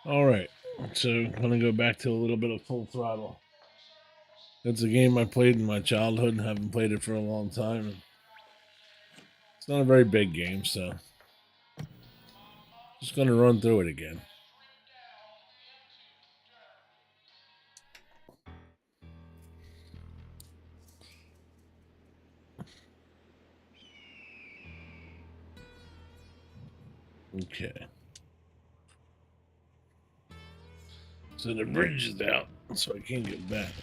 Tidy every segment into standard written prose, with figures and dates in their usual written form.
All right, so I'm gonna go back to a little bit of Full Throttle. It's a game I played in my childhood and haven't played it for a long time. It's not a very big game, so just gonna run through it again. Okay. So the bridge is out, so I can't get back.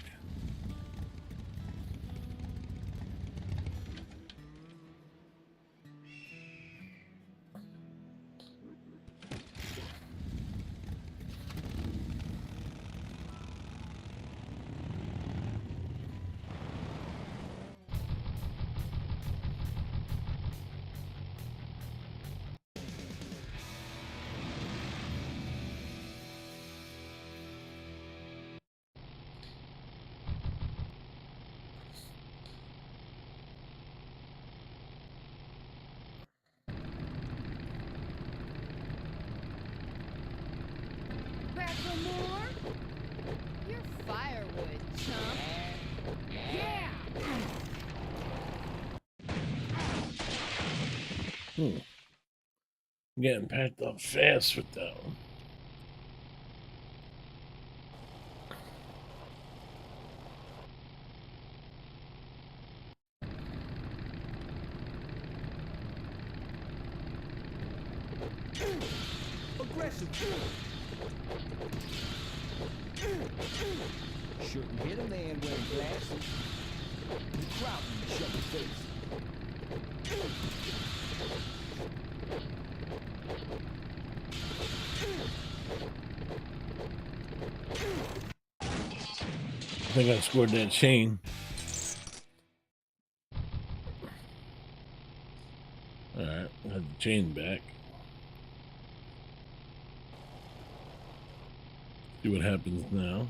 Back for more? You're firewood, chump. Yeah! I'm getting packed up fast with that one. Aggressive. Shouldn't hit a man wearing glasses. The crowd in the shovel face. I think I scored that chain. Alright, I have the chain back. See what happens now.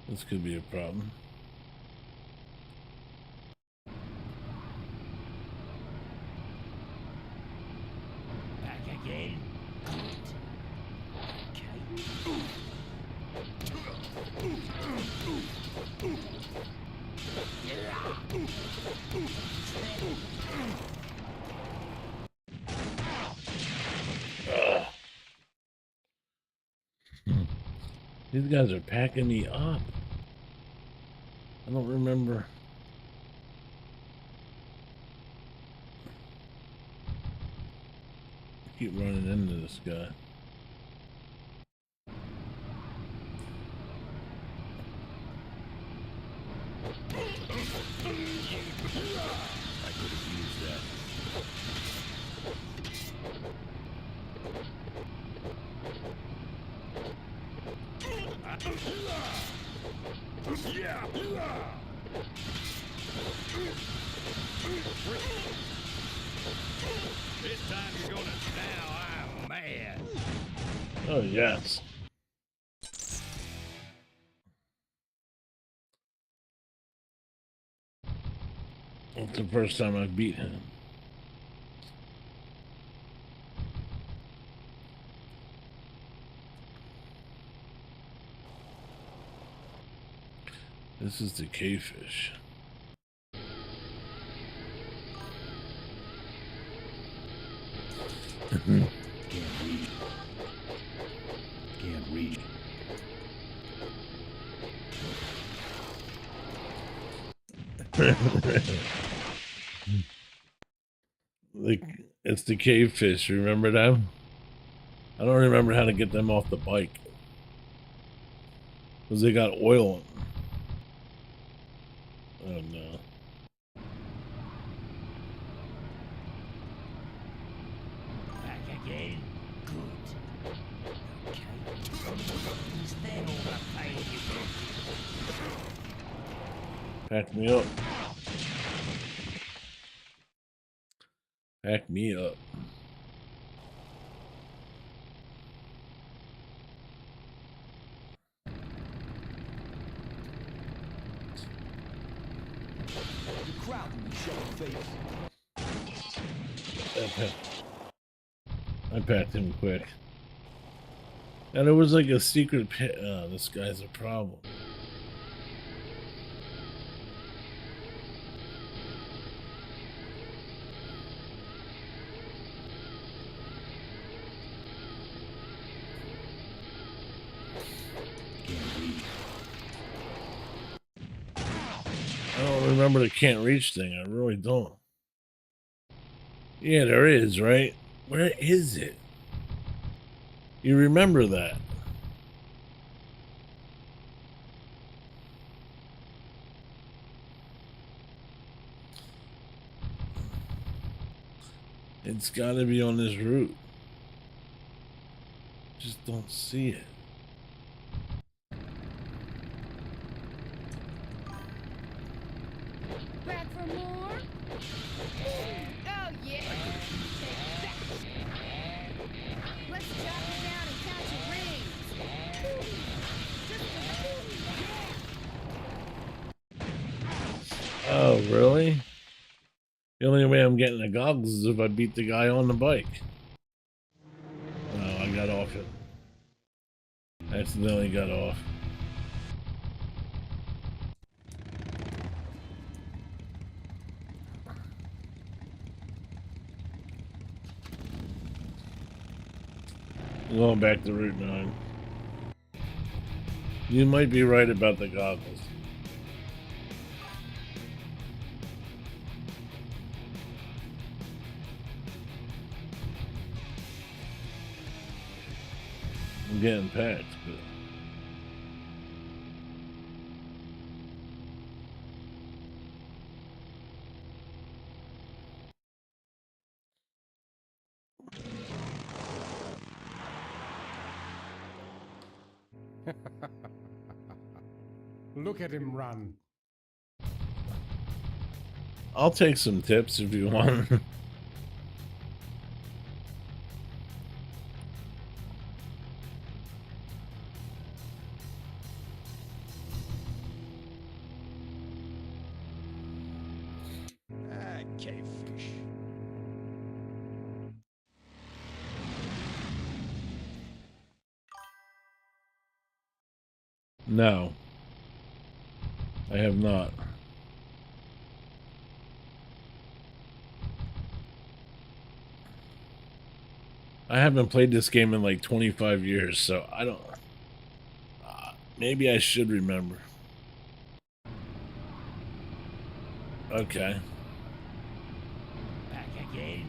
This could be a problem. Back again. These guys are packing me up. I don't remember. I keep running into this guy. I could have used that. Yeah. This time you're gonna. Now I'm mad. Oh, yes. It's the first time I've beat him. This is the cavefish. Can't reach. Can't reach. It's the cavefish. Remember them? I don't remember how to get them off the bike. Because they got oil on them. Oh no. Back again. Good. Okay. Is that all the pain you Pack me up. Pack me up. The crowd will be showing face. I packed him quick. And it was like a secret pit. Oh, this guy's a problem. I don't remember the can't reach thing. I really don't. Yeah, there is, right? Where is it? You remember that? It's got to be on this route. Just don't see it. Back for more? Oh, yeah. Take that. Let's chop it down and count your rings. Oh, really? The only way I'm getting the goggles is if I beat the guy on the bike. Oh, I got off it. Accidentally got off. Going back to Route 9. You might be right about the goggles. I'm getting packed, but... Look at him run. I'll take some tips if you want. Ah, cavefish. No. I have not. I haven't played this game in like 25 years, so I don't... maybe I should remember. Okay. Back again.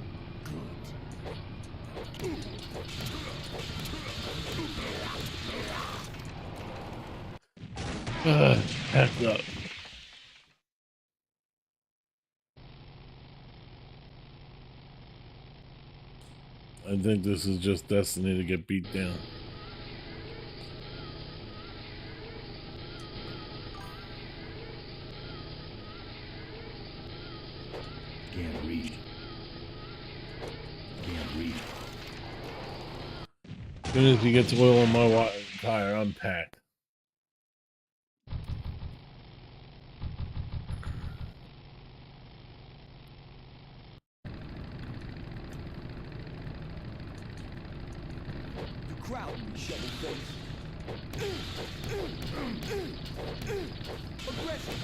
Good. Packed up. I think this is just destiny to get beat down. Can't reach. Can't reach. As soon as he gets oil on my tire, I'm packed. You crowd me, shovel face. Aggressive.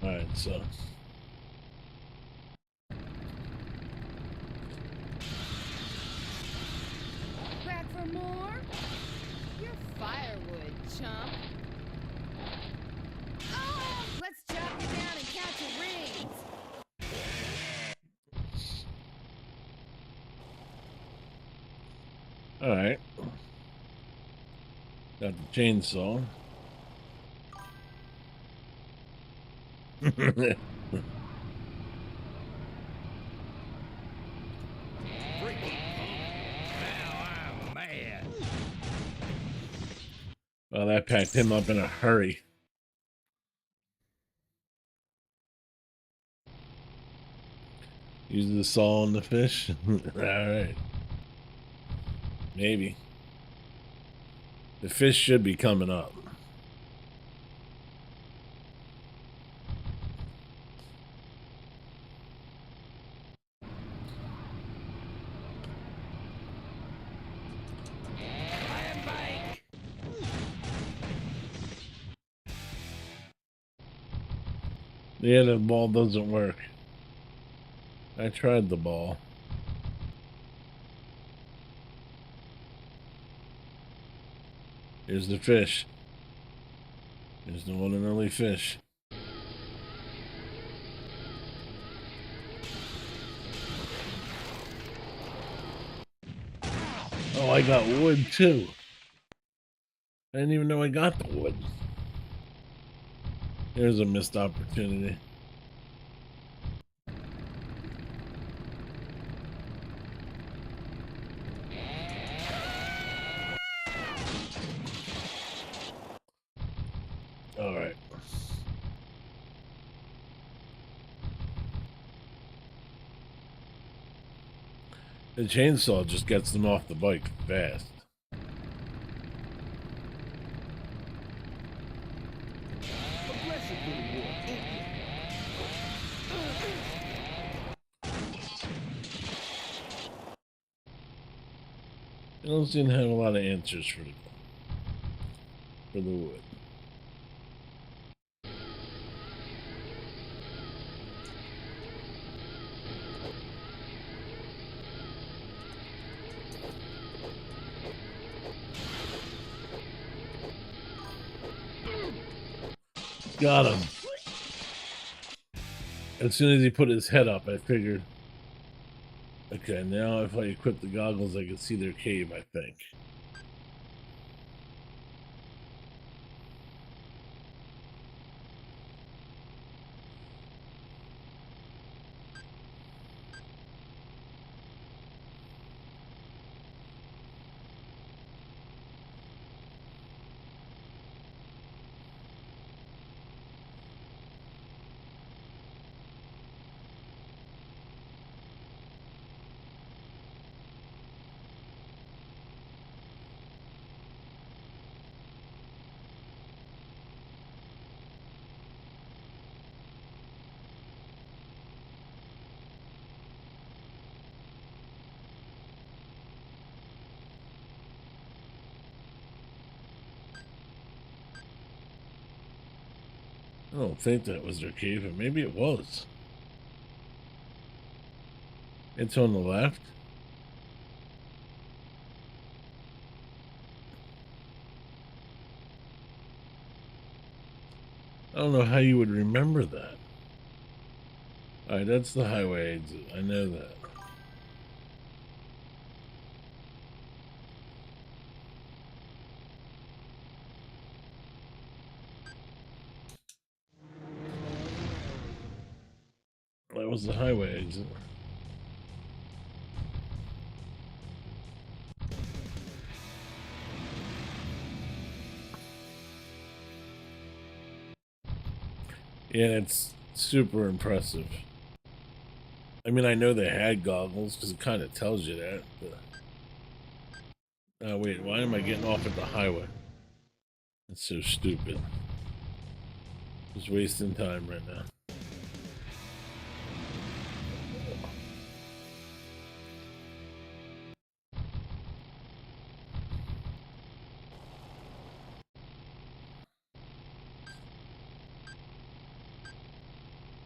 Alright, so... Back for more? You're firewood, chump. Oh, let's chop it down and count your rings. Alright. Got the chainsaw. Now I'm mad. Well, that packed him up in a hurry. Use the saw on the fish. Alright. Maybe. The fish should be coming up. Yeah, the ball doesn't work. I tried the ball. Here's the fish. Here's the one and only fish. Oh, I got wood too. I didn't even know I got the wood. Here's a missed opportunity. All right. The chainsaw just gets them off the bike fast. I don't seem to have a lot of answers for the wood. Got him. As soon as he put his head up, I figured, okay, now if I equip the goggles, I can see their cave, I think. I don't think that was their cave, but maybe it was. It's on the left. I don't know how you would remember that. Alright, that's the highway exit. I know that. That was the highway exit. Yeah, it's super impressive. I mean, I know they had goggles because it kind of tells you that. But... oh, wait, why am I getting off at the highway? That's so stupid. Just wasting time right now.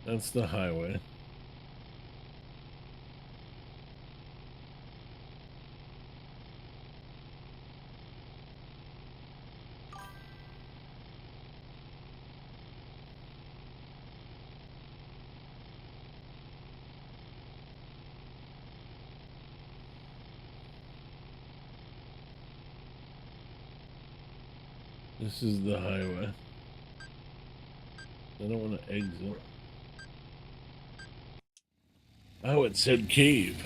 That's the highway. This is the highway. I don't want to exit. Oh, it said cave.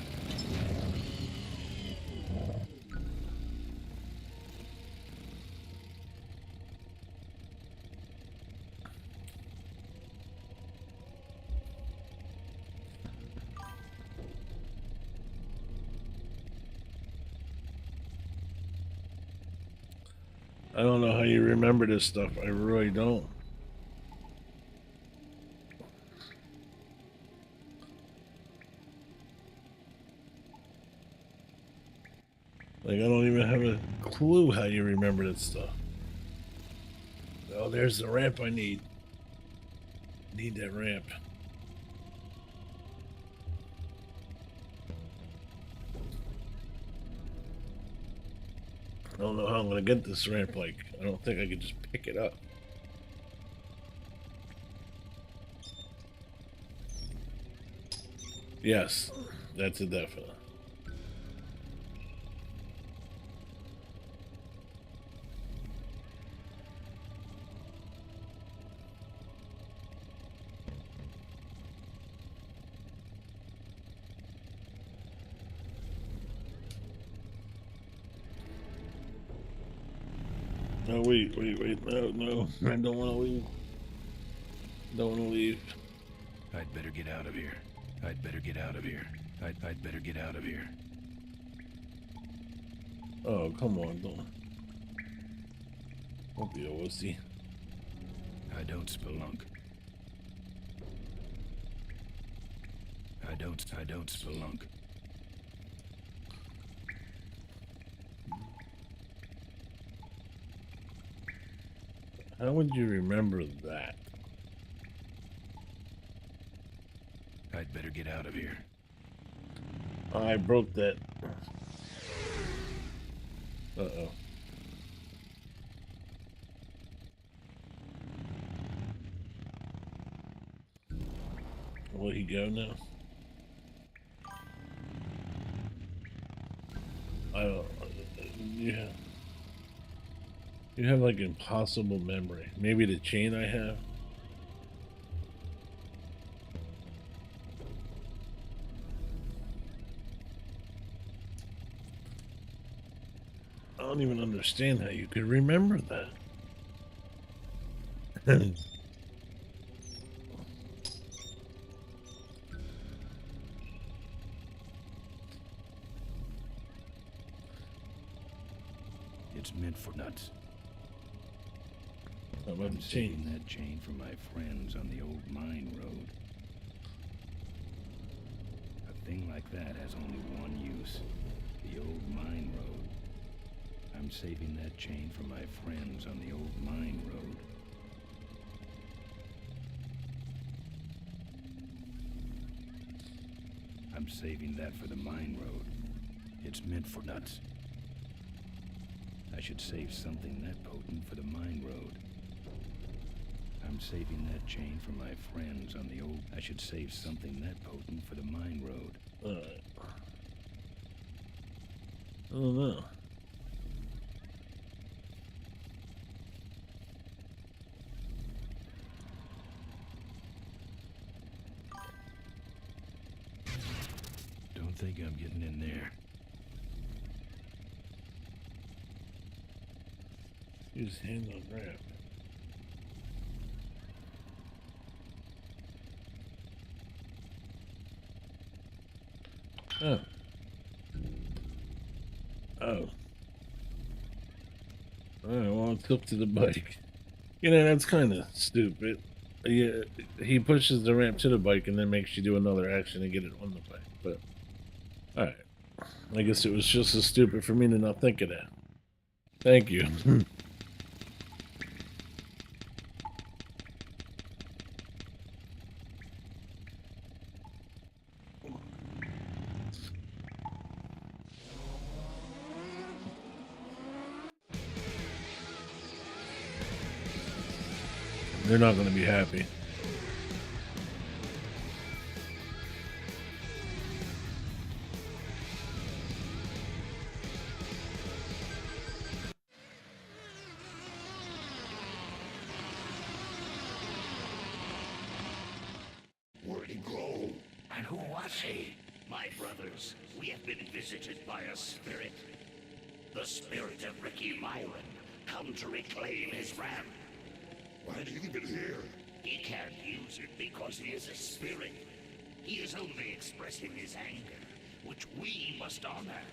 I don't know how you remember this stuff. I really don't. Like, I don't even have a clue how you remember this stuff. Oh, there's the ramp I need. Need that ramp. I don't know how I'm gonna get this ramp. Like, I don't think I could just pick it up. Yes, that's a definite. No, wait, no, I don't want to leave. Don't want to leave. I'd better get out of here. I'd better get out of here. I'd better get out of here. Oh, come on, don't be a wussy. I don't spelunk. I don't spelunk. How would you remember that? I'd better get out of here. I broke that. Uh-oh. Will he go now? I don't. You have like impossible memory. Maybe the chain I have. I don't even understand how you could remember that. It's meant for nuts. How about I'm the chain? saving that chain for my friends on the old mine road. A thing like that has only one use. The old mine road. I'm saving that chain for my friends on the old mine road. I'm saving that for the mine road. It's meant for nuts. I should save something that potent for the mine road. I'm saving that chain for my friends on the old... I should save something that potent for the mine road. Alright. I don't know. Don't think I'm getting in there. Use hand on ramp. Oh. Oh. Alright, well, it's up to the bike. You know, that's kind of stupid. Yeah, he pushes the ramp to the bike and then makes you do another action to get it on the bike. But, alright. I guess it was just as stupid for me to not think of that. Thank you. They're not going to be happy. Where'd he go? And who was he? My brothers, we have been visited by a spirit. The spirit of Ricky Myron, come to reclaim his ramp. Why did he leave it here? He can't use it because he is a spirit. He is only expressing his anger, which we must honor.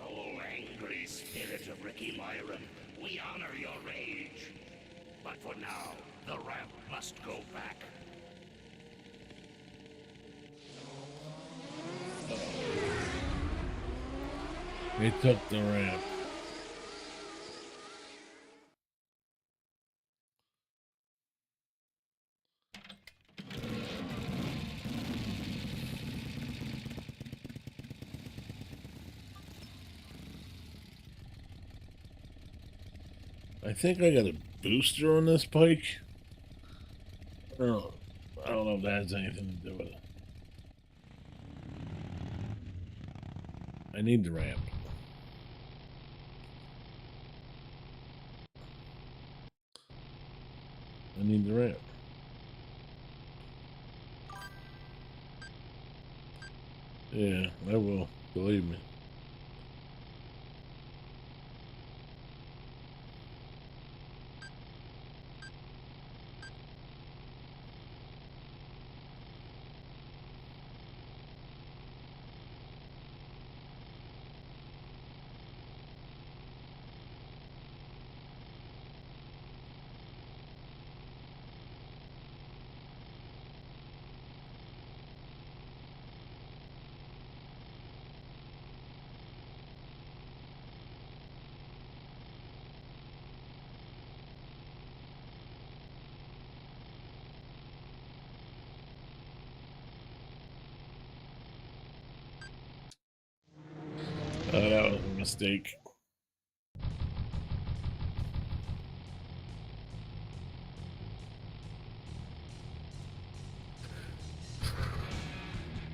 Oh, angry spirit of Ricky Myron, We honor your rage. But for now, the ramp must go back. They took the ramp. I think I got a booster on this bike. I don't know if that has anything to do with it. I need the ramp. I need the ramp. Yeah, I will. Believe me. Oh, that was a mistake.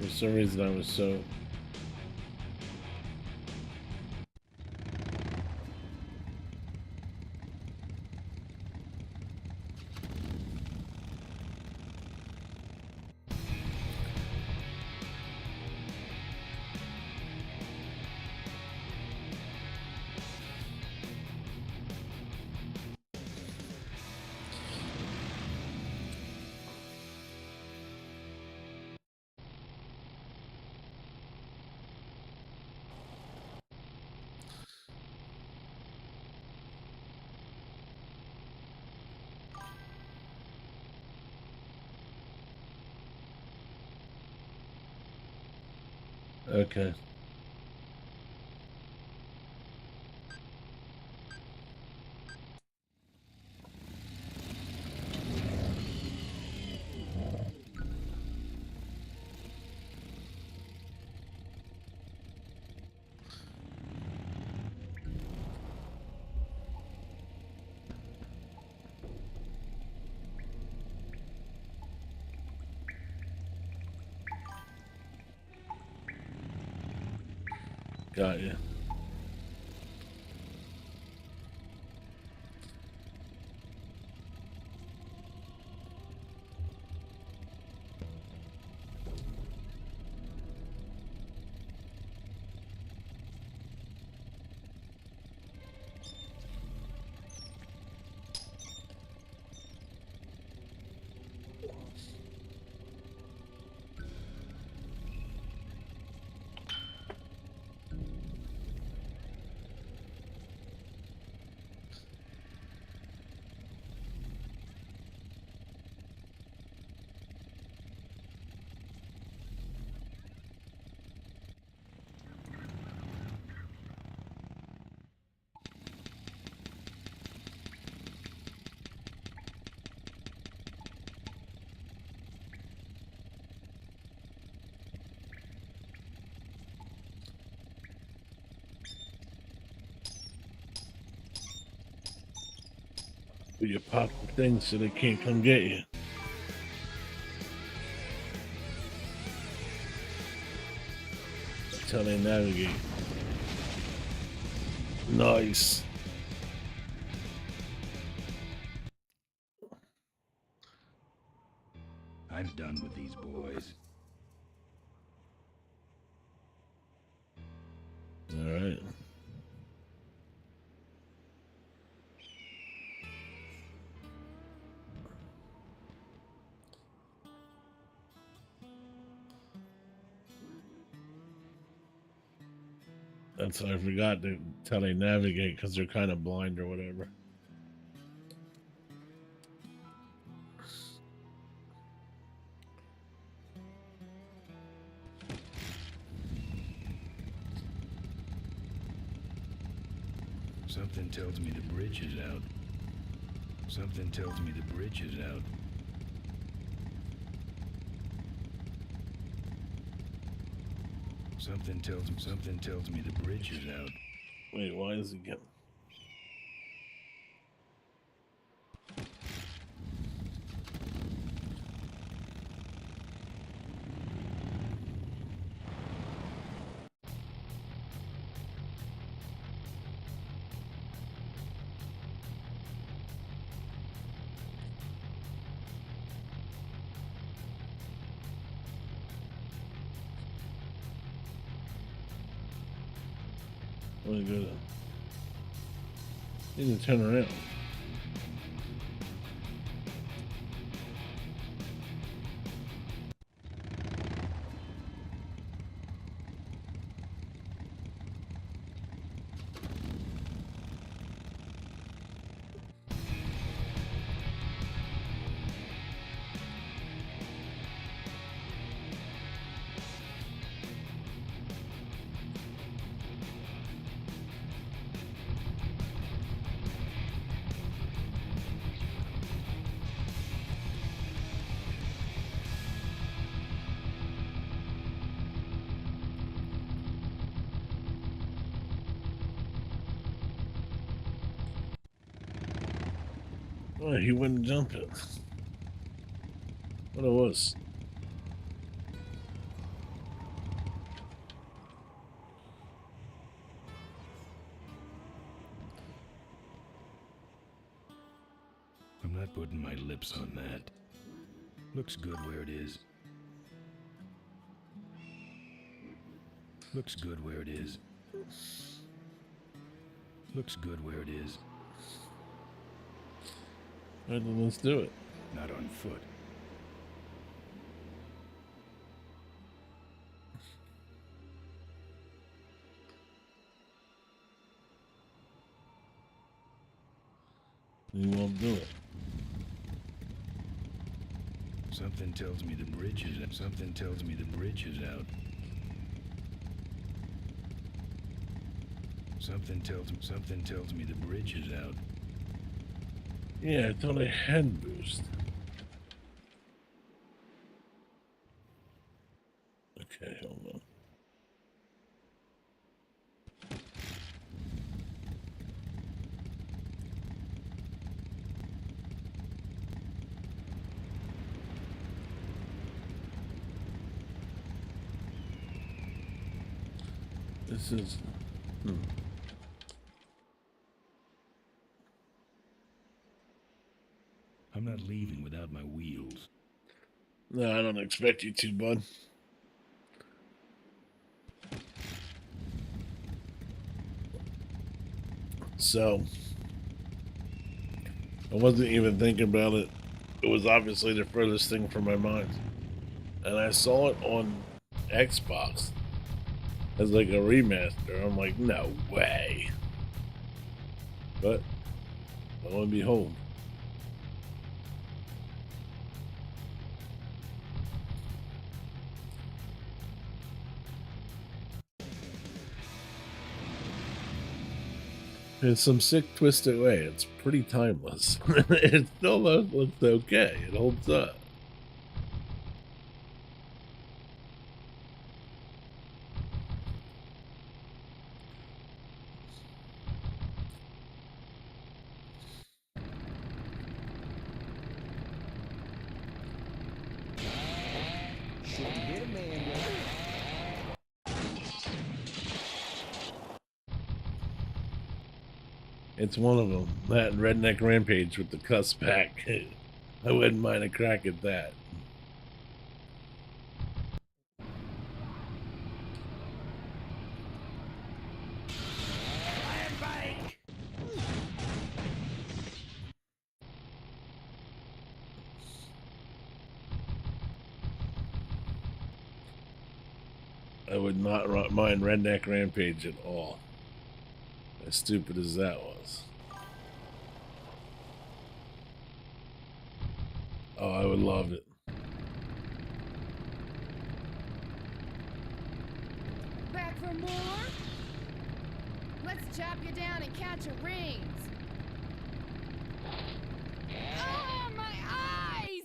For some reason, I was so... Okay. Got you. You pop the thing so they can't come get you. That's how they navigate. Nice. I'm done with these boys. All right. That's I forgot to how they navigate because they're kind of blind or whatever. Something tells me the bridge is out. Something tells me the bridge is out. Something tells me the bridge is out. Wait, why is it getting? Really good. Need to turn around. Oh, he wouldn't jump it. What it was? I'm not putting my lips on that. Looks good where it is. Looks good where it is. Looks good where it is. Alright, then let's do it. Not on foot. You won't do it. Something tells me the bridge is out. Something tells me the bridge is out. Something tells me the bridge is out. Yeah, I thought I had boost. Okay, hold on. This is... I'm not leaving without my wheels. No, I don't expect you to, bud. So, I wasn't even thinking about it. It was obviously the furthest thing from my mind. And I saw it on Xbox as like a remaster. I'm like, no way. But, lo and behold. In some sick, twisted way, it's pretty timeless. It still looks okay. It holds up. Shouldn't hit a man with it. It's one of them. That and Redneck Rampage with the cuss pack. I wouldn't mind a crack at that. I would not mind Redneck Rampage at all. As stupid as that was. Oh, I would love it. Back for more? Let's chop you down and count your rings. Oh, my eyes!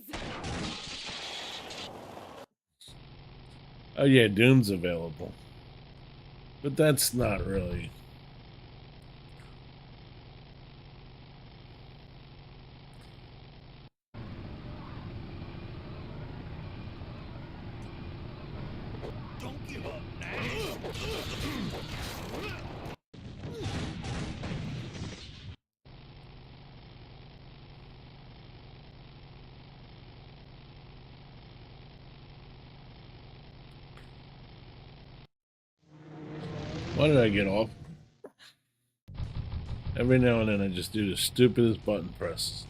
Oh yeah, Doom's available. But that's not really. Don't give up now. Why did I get off? Every now and then I just do the stupidest button presses.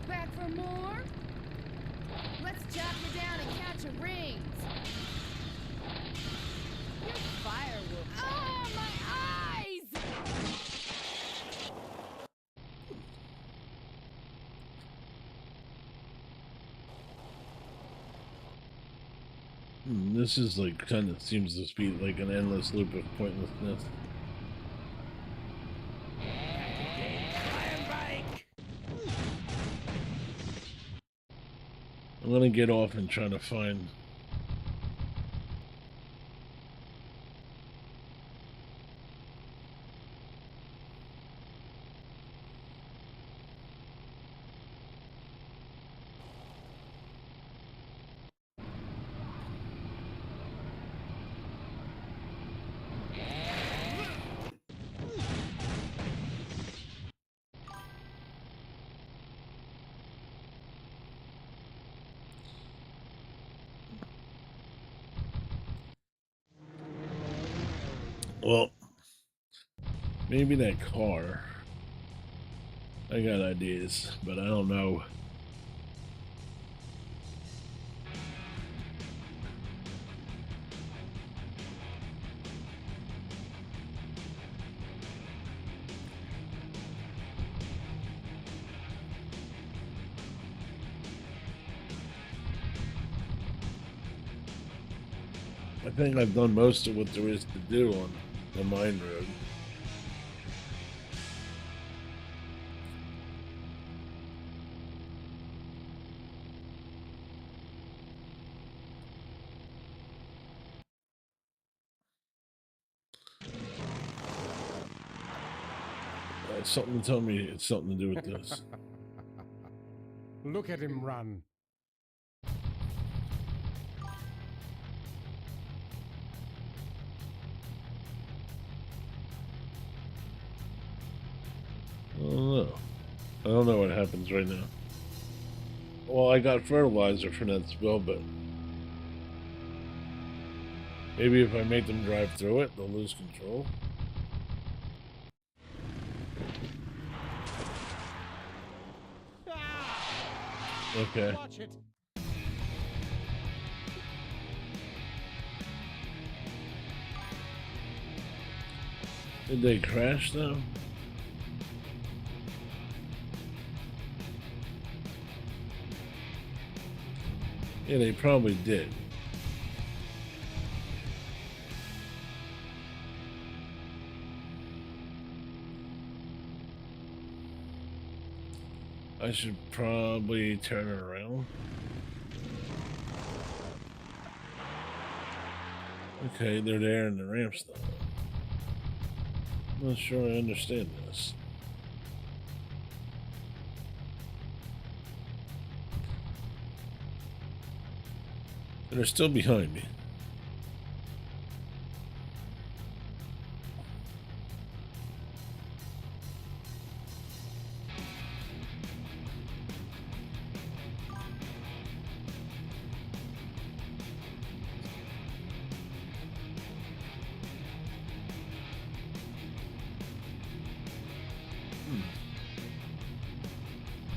Back for more? Let's chop you down and count your rings. You're firewood. Oh, my eyes! This is like kind of seems to be like an endless loop of pointlessness. I'm gonna get off and try to find. Well, maybe that car. I got ideas, but I don't know. I think I've done most of what there is to do on the mine road. Something to tell me it's something to do with this. Look at him run. I don't know. I don't know what happens right now. Well, I got fertilizer for that spill, but maybe if I make them drive through it, they'll lose control. Okay. Watch it. Did they crash though? Yeah, they probably did. I should probably turn it around. Okay, they're there in the ramps though. I'm not sure I understand this. They're still behind me.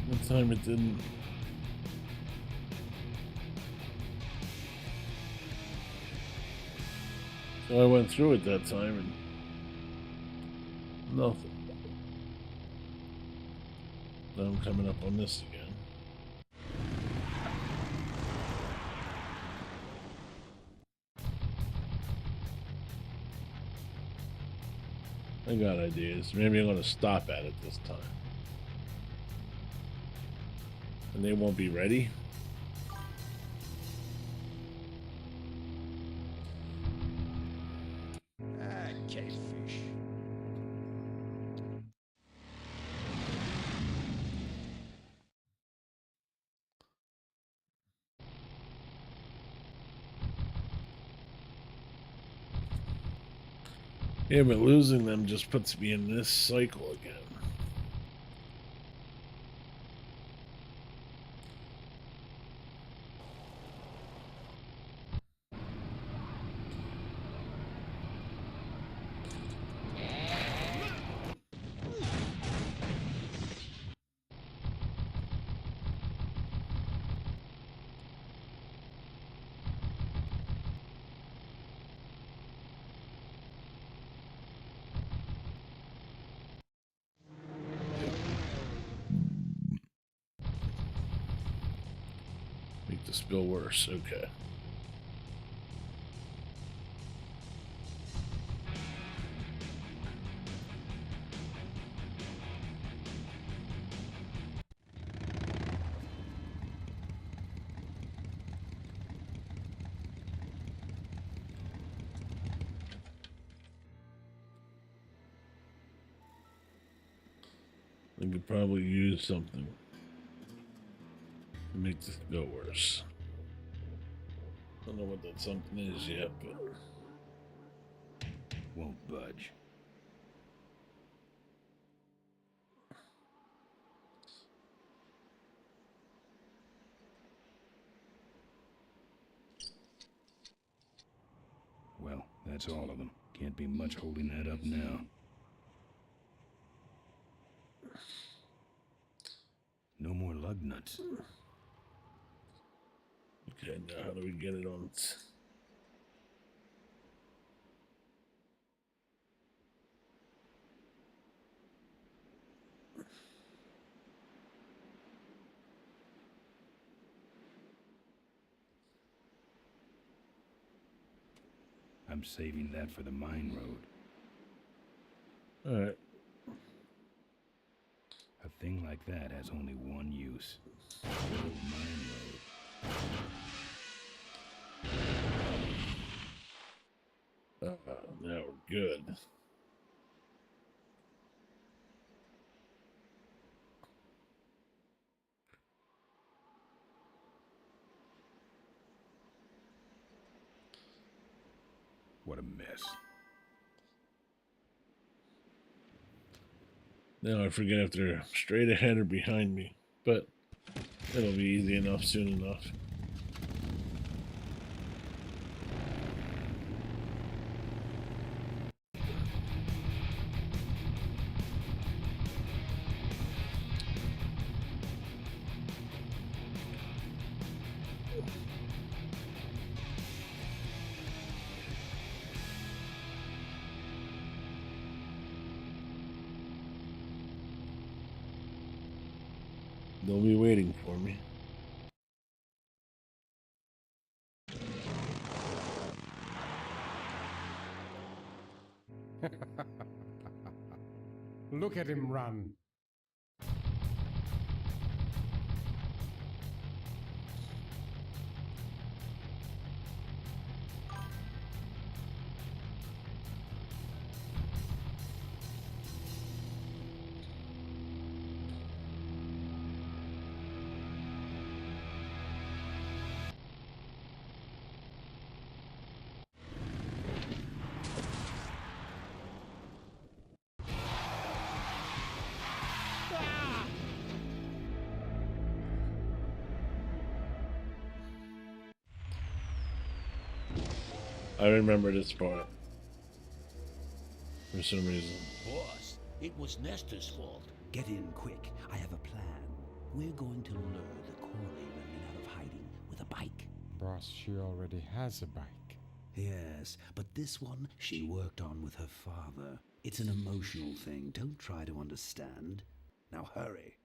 One time it didn't. So I went through it that time and nothing. Now I'm coming up on this again. I got ideas. Maybe I'm going to stop at it this time. And they won't be ready. Ah, cavefish. Yeah, but losing them just puts me in this cycle again. Make the spill worse. Okay. I could probably use something to make this go worse. Don't know what that something is yet, but Won't budge. Well, that's all of them. Can't be much holding that up now. No more lug nuts. okay, now how do we get it on? I'm saving that for the mine road. Alright. A thing like that has only one use. The old mine road. Now we're good. What a mess. Now I forget if they're straight ahead or behind me, but it'll be easy enough soon enough. They'll be waiting for me. Look at him run. I remember this part for some reason. Boss, it was Nestor's fault. Get in quick. I have a plan. We're going to lure the quarry women out of hiding with a bike. Boss, she already has a bike. Yes, but this one she worked on with her father. It's an emotional thing. Don't try to understand. Now hurry.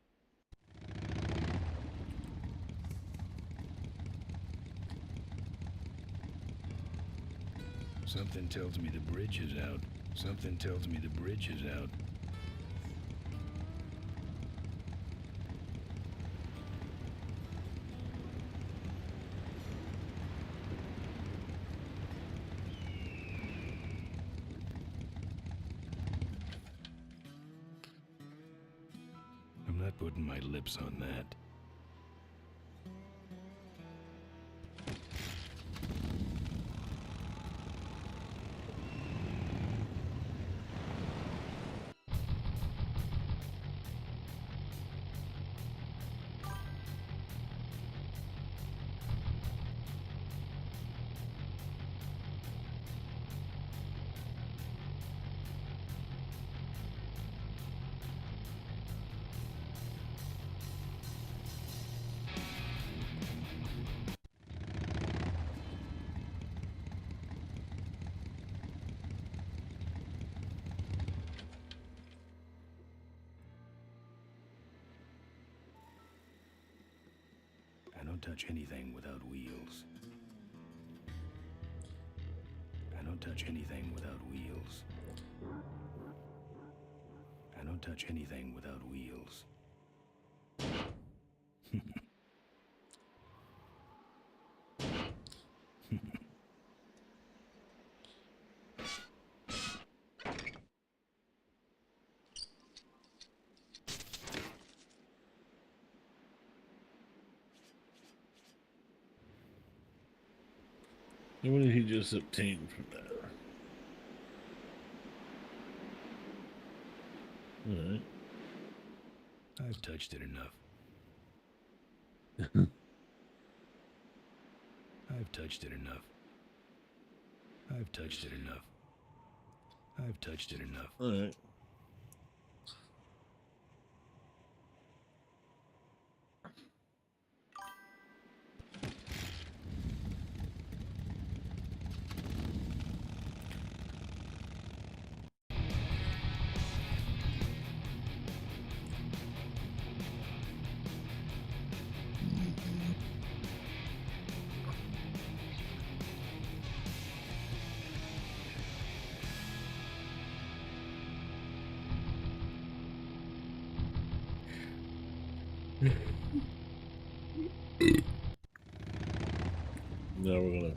Something tells me the bridge is out. Something tells me the bridge is out. I'm not putting my lips on that. I don't touch anything without wheels. I don't touch anything without wheels. I don't touch anything without wheels. What did he just obtain from that? Alright. I've touched it enough. I've touched it enough. I've touched it enough. I've touched it enough. Alright. Now we're gonna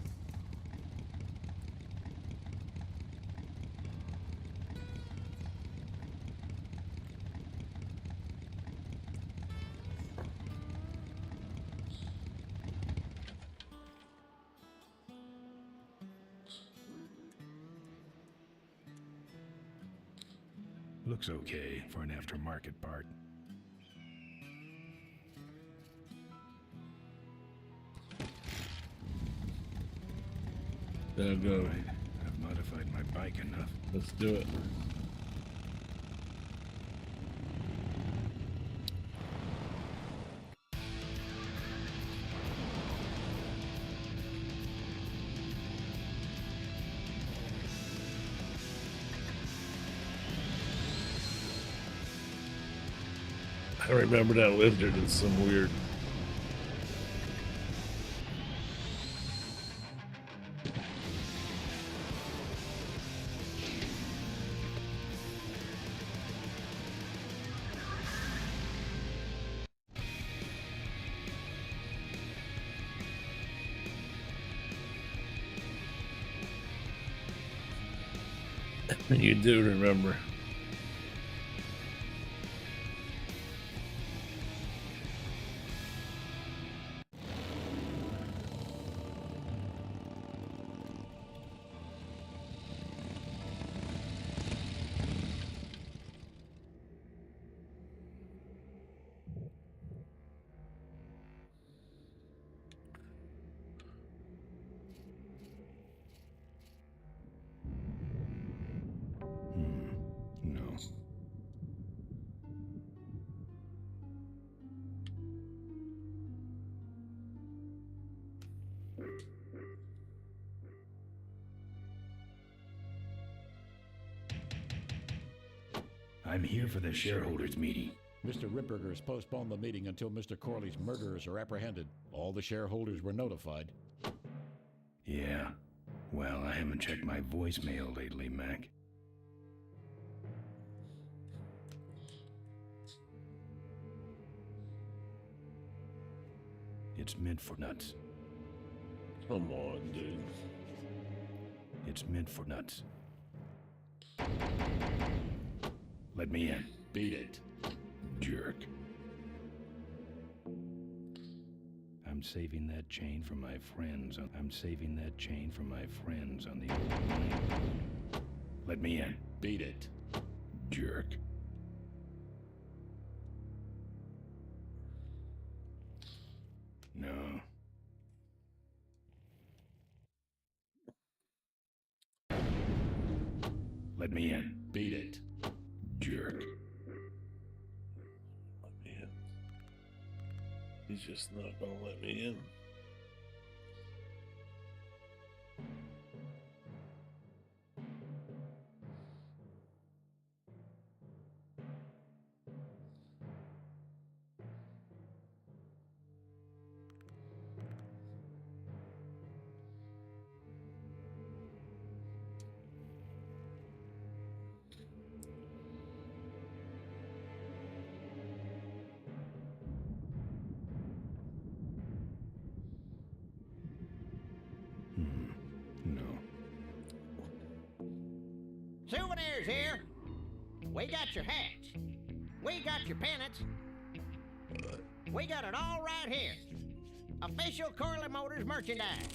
Looks okay for an aftermarket part. there we go. Right. I've modified my bike enough. Let's do it. I remember that lizard is some weird. You do remember. I'm here for the shareholders meeting. Mr. Ripburger has postponed the meeting until Mr. Corley's murderers are apprehended. All the shareholders were notified. Yeah. Well, I haven't checked my voicemail lately, Mac. It's meant for nuts. Come on, dude. It's meant for nuts. Let me in. Beat it. Jerk. I'm saving that chain for my friends. I'm saving that chain for my friends on the old mine road. Let me in. Beat it. Jerk. No. Let me in. Beat it. Jerk. Let me in. He's just not gonna let me in. No. Souvenirs here. We got your hats. We got your pennants. We got it all right here. Official Corley Motors merchandise.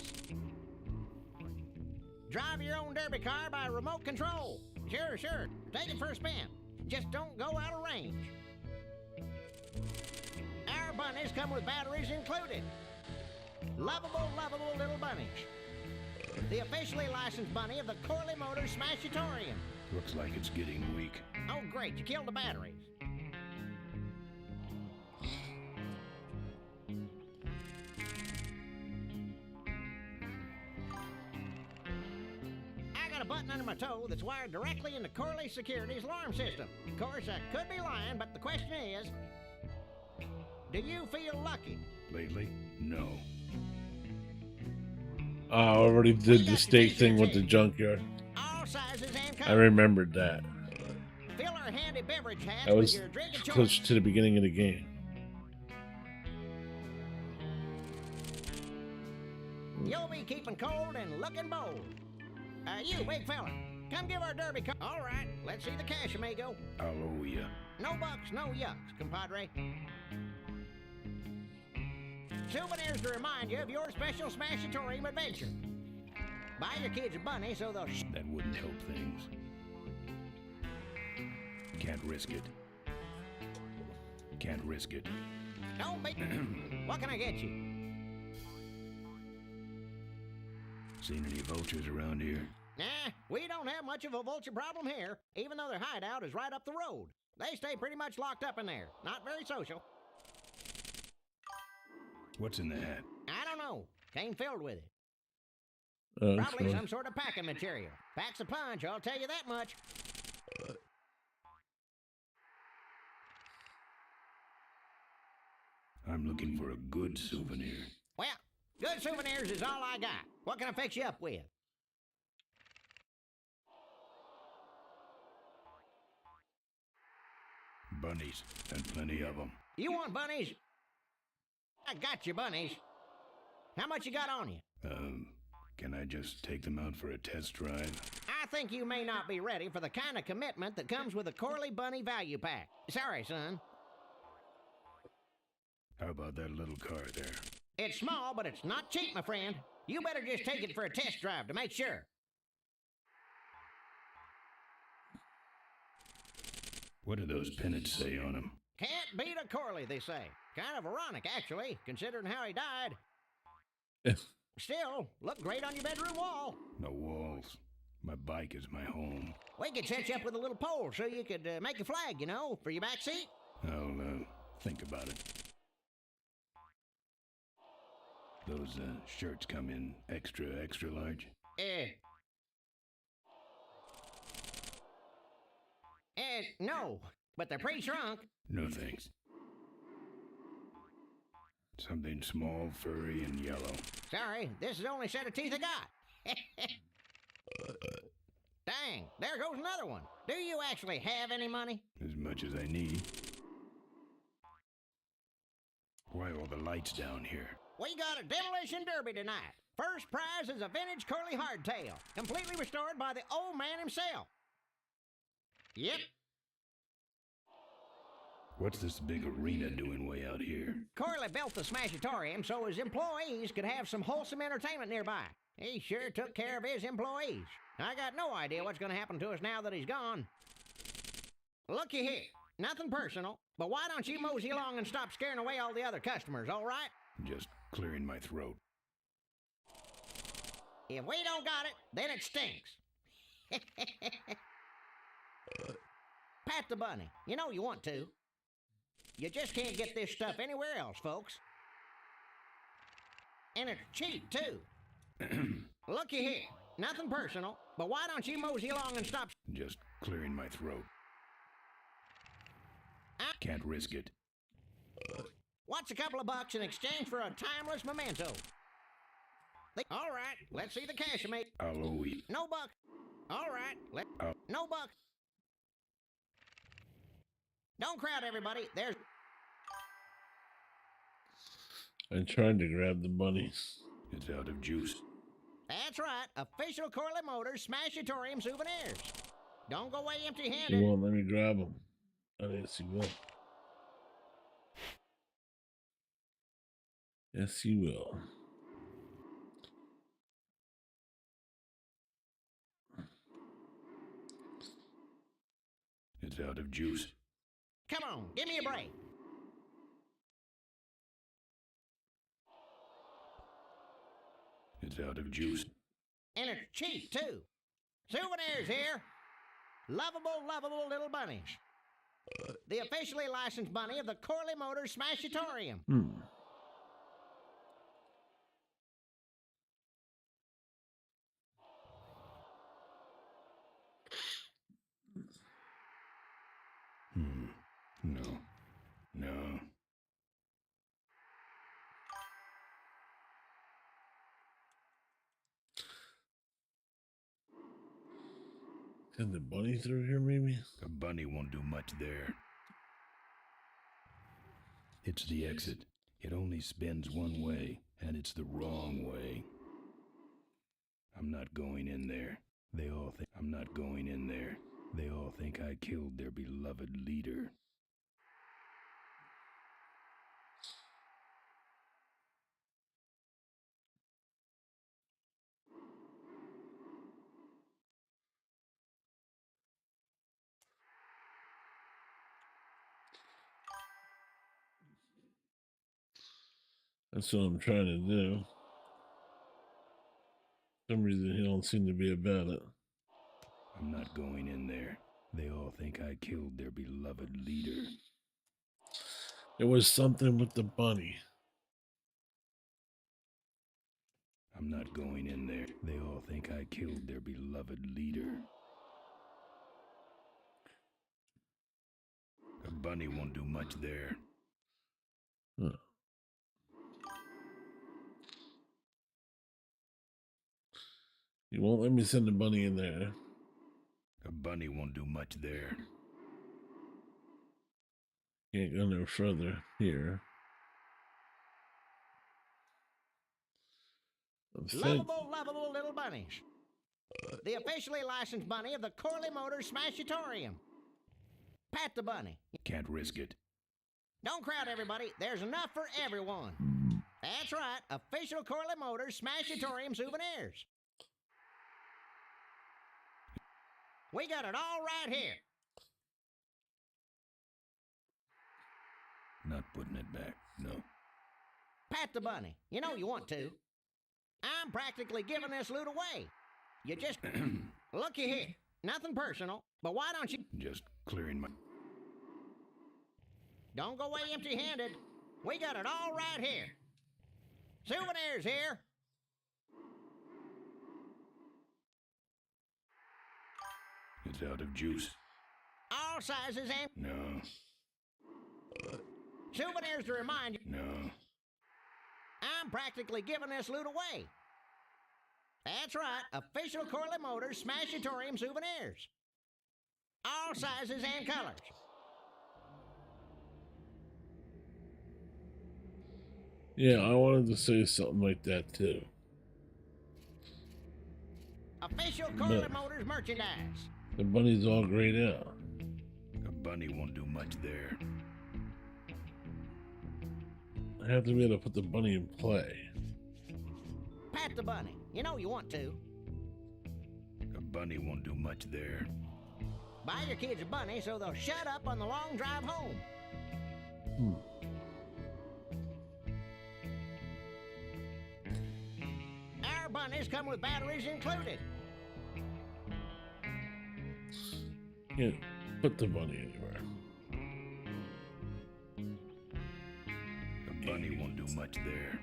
Drive your own derby car by remote control. Sure. Take it for a spin. Just don't go out of range. Our bunnies come with batteries included. Lovable little bunnies. The officially licensed bunny of the Corley Motors Smashatorium. Looks like it's getting weak. Oh, great, you killed the batteries. I got a button under my toe that's wired directly into Corley Security's alarm system. Of course, I could be lying, but the question is, do you feel lucky? Lately? No. I already did the stake thing with the junkyard. All sizes and I colors. remembered that. Fill our handy beverage hats That with was your drink of choice. close to the beginning of the game. You'll be keeping cold and looking bold. You big fella, come give our derby car. All right, let's see the cash, amigo. I'll owe ya. No bucks, no yucks, compadre. Souvenirs to remind you of your special Smashatorium adventure. Buy your kids a bunny so they'll That wouldn't help things. Can't risk it. Can't risk it. Don't be... What can I get you? Seen any vultures around here? Nah, we don't have much of a vulture problem here, even though their hideout is right up the road. They stay pretty much locked up in there. Not very social. What's in the hat? I don't know. Came filled with it. Oh, Probably so- some sort of packing material. Packs a punch, I'll tell you that much. I'm looking for a good souvenir. Well, good souvenirs is all I got. What can I fix you up with? Bunnies, and plenty of them. You want bunnies? I got your bunnies. How much you got on you? Can I just take them out for a test drive? I think you may not be ready for the kind of commitment that comes with a Corley Bunny value pack. Sorry, son. How about that little car there? It's small, but it's not cheap, my friend. You better just take it for a test drive to make sure. What do those pennants say on them? Can't beat a Corley, they say. Kind of ironic, actually, considering how he died. Still, look great on your bedroom wall. No walls. My bike is my home. We could set you up with a little pole so you could make a flag, you know, for your back seat. I'll, think about it. Those, shirts come in extra large? No, but they're pretty shrunk. No thanks. Something small, furry, and yellow. Sorry, this is the only set of teeth I got. Dang, there goes another one. Do you actually have any money? As much as I need. Why all the lights down here? We got a demolition derby tonight. First prize is a vintage curly hardtail, completely restored by the old man himself. Yep. What's this big arena doing way out here? Corley built the Smashatorium so his employees could have some wholesome entertainment nearby. He sure took care of his employees. I got no idea what's going to happen to us now that he's gone. Looky here, nothing personal, but why don't you mosey along and stop scaring away all the other customers, all right? Just clearing my throat. If we don't got it, then it stinks. Pat the bunny. You know you want to. You just can't get this stuff anywhere else, folks. And it's cheap, too. Looky here, nothing personal, but why don't you mosey along and stop... Just clearing my throat. Can't risk it. What's a couple of bucks in exchange for a timeless memento? All right, let's see the cash you make. I'll owe you. No buck. All right, no buck. Don't crowd, everybody. There's... I tried to grab the bunny. It's out of juice. That's right. Official Corley Motors Smashatorium souvenirs. Don't go away He empty-handed. won't let me grab him. Oh, yes, he will. Yes, he will. It's out of juice. Come on, give me a break. It's out of juice. And it's cheap, too. Souvenirs here. Lovable, lovable little bunnies. The officially licensed bunny of the Corley Motors Smashatorium. No. No. Send the bunny through here, maybe? A bunny won't do much there. It's the exit. It only spins one way, and it's the wrong way. I'm not going in there. They all think I'm not going in there. They all think I killed their beloved leader. That's what I'm trying to do. For some reason, he don't seem to be about it. I'm not going in there. They all think I killed their beloved leader. It was something with the bunny. I'm not going in there. They all think I killed their beloved leader. A bunny won't do much there. Huh. You won't let me send the bunny in there. A bunny won't do much there. Can't go no further here. Lovable, lovable little bunnies. The officially licensed bunny of the Corley Motors Smashatorium. Pat the bunny. Can't risk it. Don't crowd, everybody. There's enough for everyone. That's right. Official Corley Motors Smashatorium souvenirs. We got it all right here. Not putting it back, no. Pat the bunny. You know you want to. I'm practically giving this loot away. You just... Looky here. Nothing personal, but why don't you... Just clearing my... Don't go away empty-handed. We got it all right here. Souvenirs here. It's out of juice. All All sizes and No. souvenirs to remind you. No. I'm practically giving this loot away. That's right, official Corley Motors Smashatorium souvenirs. All sizes and colors. Yeah, I wanted to say something like that too. Official Corley But- Motors merchandise. The bunny's all grayed out. A bunny won't do much there. I have to be able to put the bunny in play. Pat the bunny. You know you want to. A bunny won't do much there. Buy your kids a bunny so they'll shut up on the long drive home. Hmm. Our bunnies come with batteries included. Can't put the bunny anywhere. A bunny won't do much there.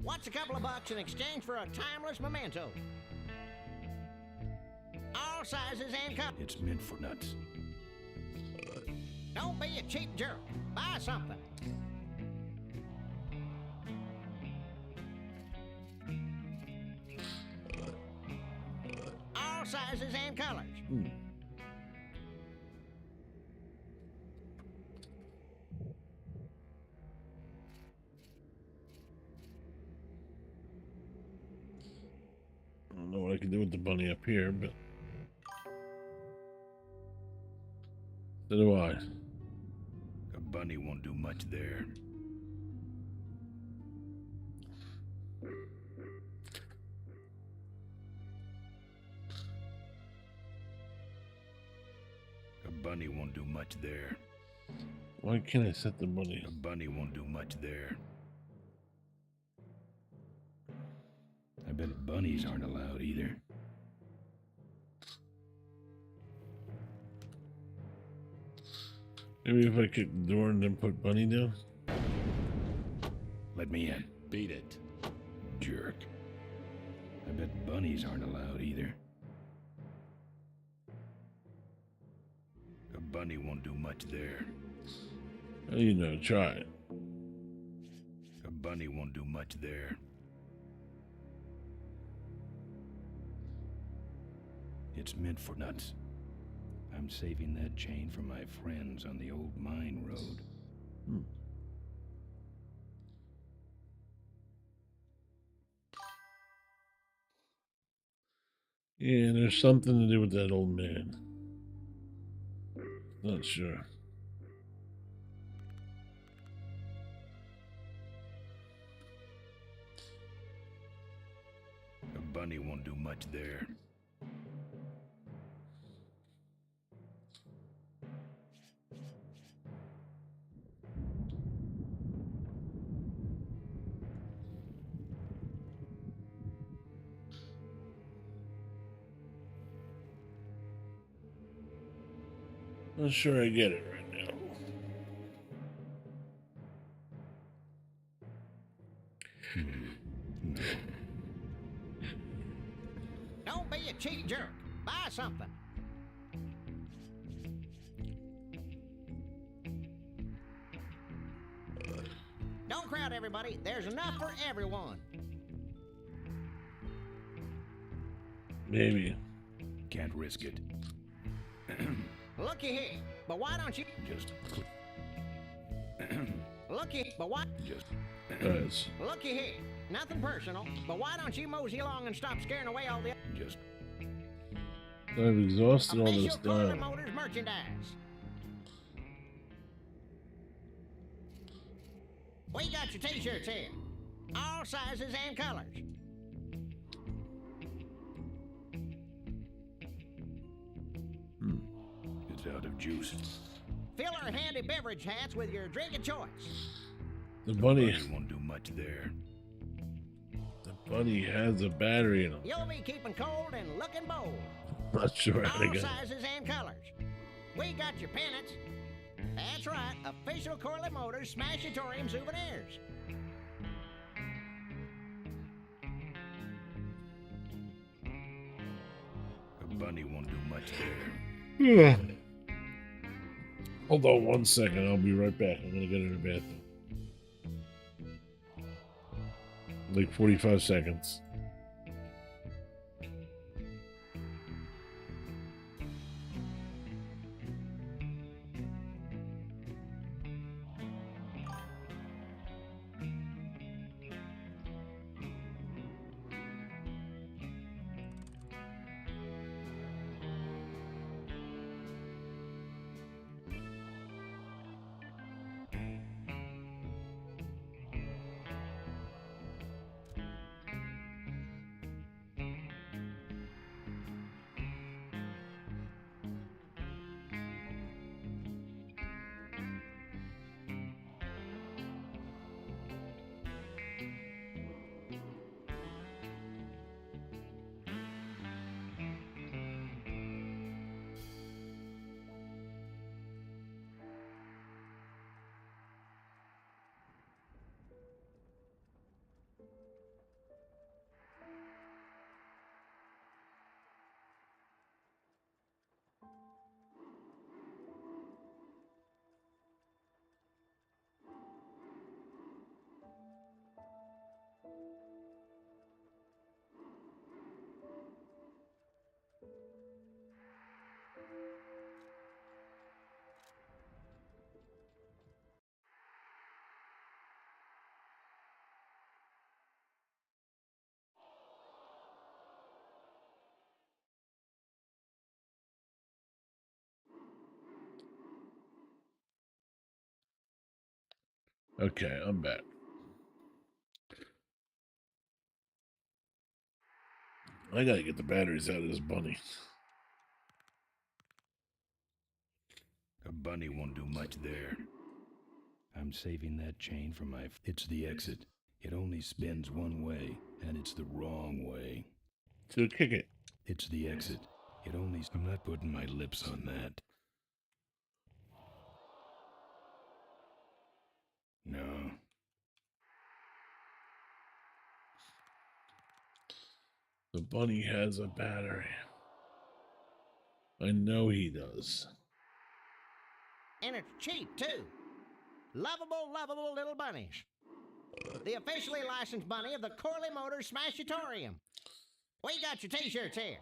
What's a couple of bucks in exchange for a timeless memento? All sizes and colors. It's mint for nuts. Don't be a cheap jerk. Buy something. All sizes and colors. Hmm. I don't know what I can do with the bunny up here, but so do I. A bunny won't do much there. A bunny won't do much there. Why can't I set the bunny? A bunny won't do much there. I bet bunnies aren't allowed either. Maybe if I kick the door and then put bunny down? Let me in, Beat it. jerk. I bet bunnies aren't allowed either. A bunny won't do much there. Oh, you know, try it. A bunny won't do much there. It's meant for nuts. I'm saving that chain for my friends on the old mine road. Hmm. Yeah, there's something to do with that old man. Not sure. A bunny won't do much there. Not sure I get it right now. Don't be a cheap jerk. Buy something. Don't crowd everybody. There's enough for everyone. Maybe. Can't risk it. Looky here. But why don't you... Just click. Looky, but why... Just. Guys, Looky here. Nothing personal, but why don't you mosey along and stop scaring away all the... Just. I've exhausted all this Official Corley time. Motors merchandise. We got your t-shirts here. All sizes and colors. It's out of juice. Fill our handy beverage hats with your drink of choice. The bunny, Bunny won't do much there. the bunny has a battery in him. You'll be keeping cold and looking bold. Not sure how to All get it. sizes and colors. We got your pennants. That's right, official Corley Motors Smashatorium souvenirs. A bunny won't do much there. Yeah. Hold on 1 second. I'll be right back. I'm gonna get in the bathroom. Like 45 seconds. Okay, I'm back. I gotta get the batteries out of this bunny. A bunny won't do much there. I'm saving that chain for my... It's the exit. It only spins one way, and it's the wrong way. So kick it. It's the exit. It only... I'm not putting my lips on that. No. The bunny has a battery. I know he does. And it's cheap, too. Lovable little bunnies. The officially licensed bunny of the Corley Motors Smashatorium. We got your t-shirts here.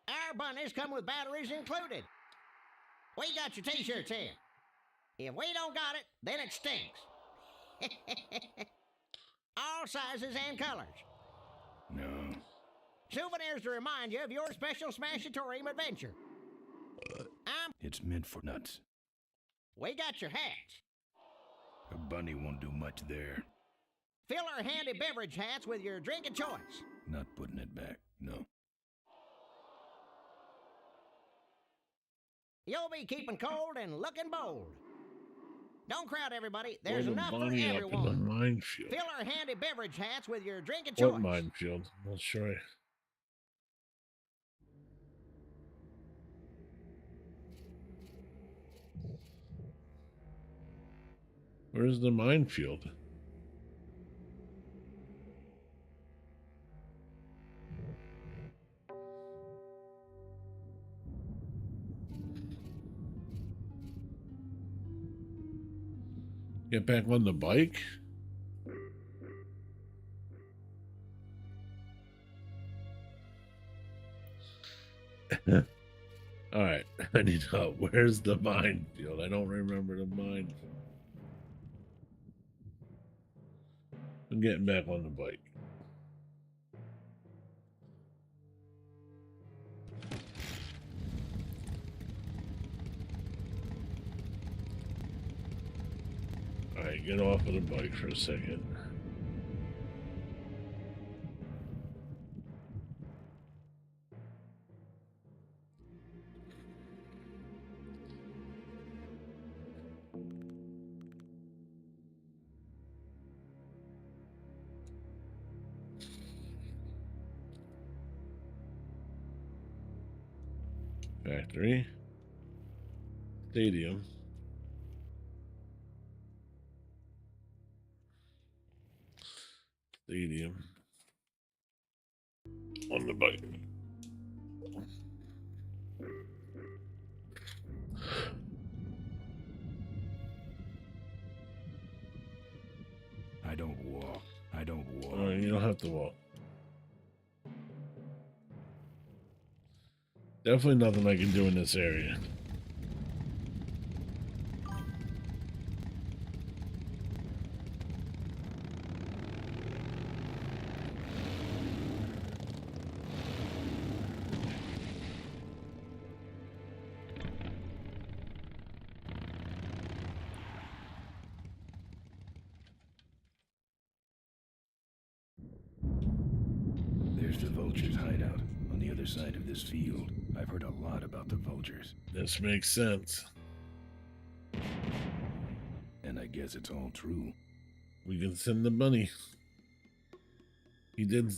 Our bunnies come with batteries included. We got your t-shirts here. If we don't got it, then it stinks. All sizes and colors. No. Souvenirs to remind you of your special Smashatorium adventure. It's meant for nuts. We got your hats. A bunny won't do much there. Fill our handy beverage hats with your drink of choice. Not putting it back, no. You'll be keeping cold and looking bold. Don't crowd everybody. There's Pull the enough for bunny up in the everyone. minefield. Fill our handy beverage hats with your drink of choice. What minefield? Not sure. Where's the minefield? Get back on the bike? All right, I need help. Where's the minefield? I don't remember the minefield. I'm getting back on the bike. All right, get off of the bike for a second. Factory. Stadium. Stadium. On the bike. have to walk. Definitely nothing I can do in this area. There's the vultures' hideout on the other side of this field. I've heard a lot about the vultures. This makes sense. And I guess it's all true. We can send the bunny. He did.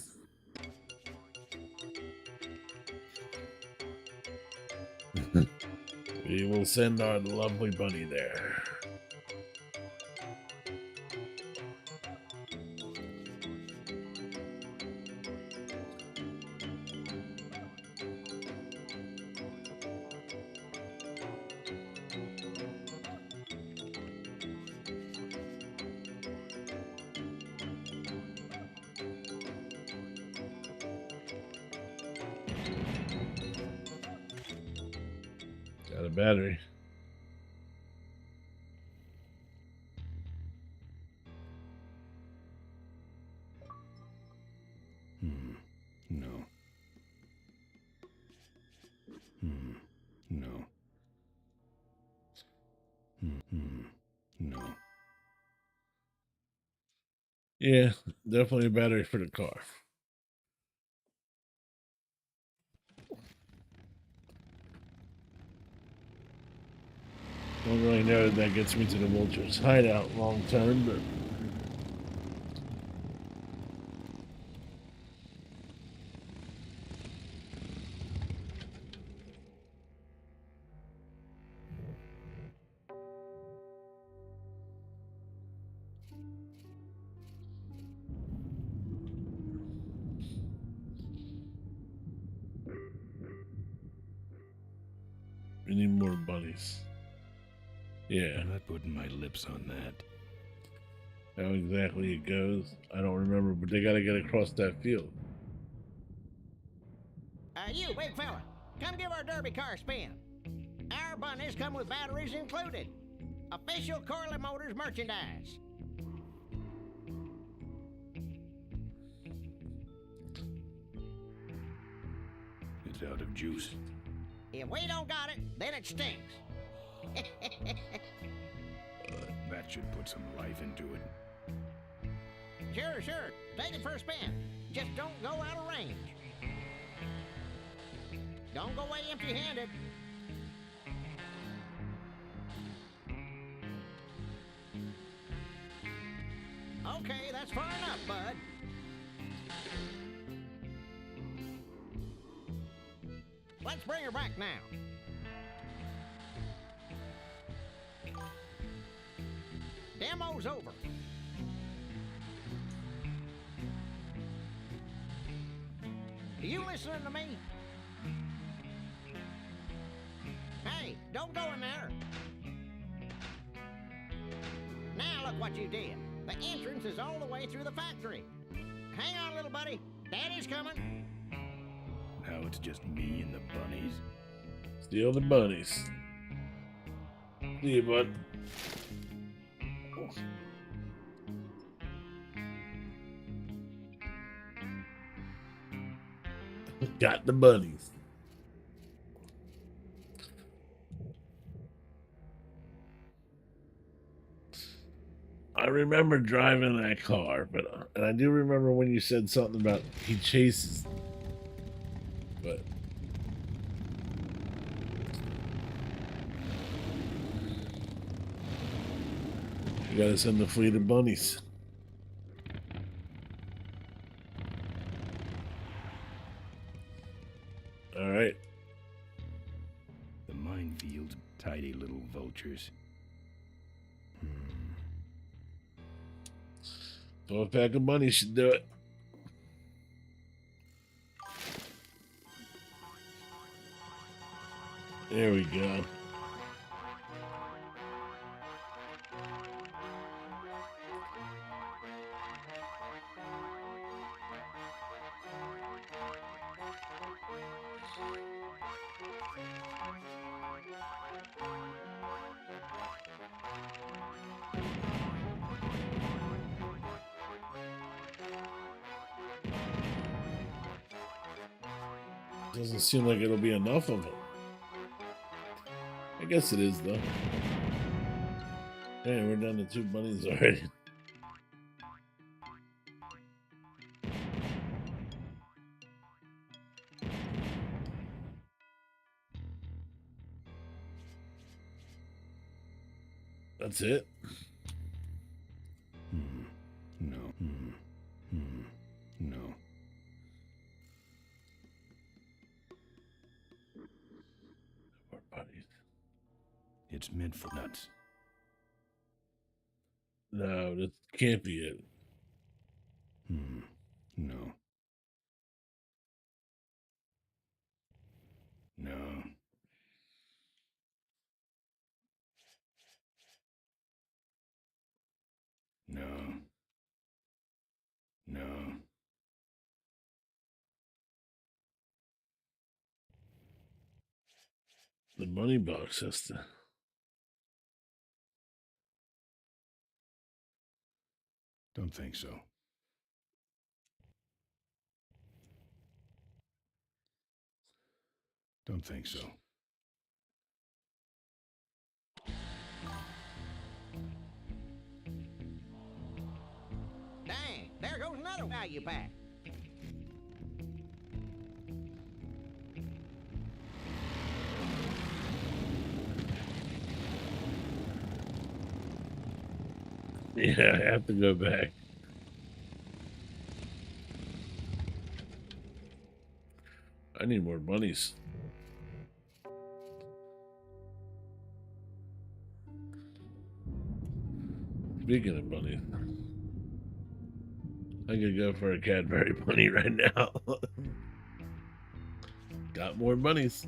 We will send our lovely bunny there. Got a battery. No. No. No. Yeah, definitely a battery for the car. Don't really know that gets me to the vulture's hideout long term, but we need more bunnies. Yeah, I'm not putting my lips on that. how exactly it goes, I don't remember, but they gotta get across that field. You big fella, come give our derby car a spin. Our bunnies come with batteries included. Official Corley Motors merchandise. It's out of juice. If we don't got it, then it stinks. That should put some life into it. Sure. Take it for a spin. Just don't go out of range. Don't go away empty-handed. Okay, that's far enough, bud. Let's bring her back now. Demo's over. Are you listening to me? Hey, don't go in there. Now look what you did. The entrance is all the way through the factory. Hang on, little buddy. Daddy's coming. Now it's just me and the bunnies. Steal the bunnies. See you, bud. Got the bunnies. I remember driving that car, and I do remember when you said something about he chases. But you gotta send the fleet of bunnies. All right. The minefields, tidy little vultures. So a pack of bunnies should do it. There we go. Doesn't seem like it'll be enough of them. I guess it is, though. Hey, we're down to 2 bunnies already. That's it? No. No. More bunnies. It's meant for nuts. No, that can't be it. No. No. No. No. The money box has to. Don't think so. Don't think so. Dang, there goes another value pack. Yeah, I have to go back. I need more bunnies. Speaking of bunnies, I could go for a Cadbury bunny right now. Got more bunnies.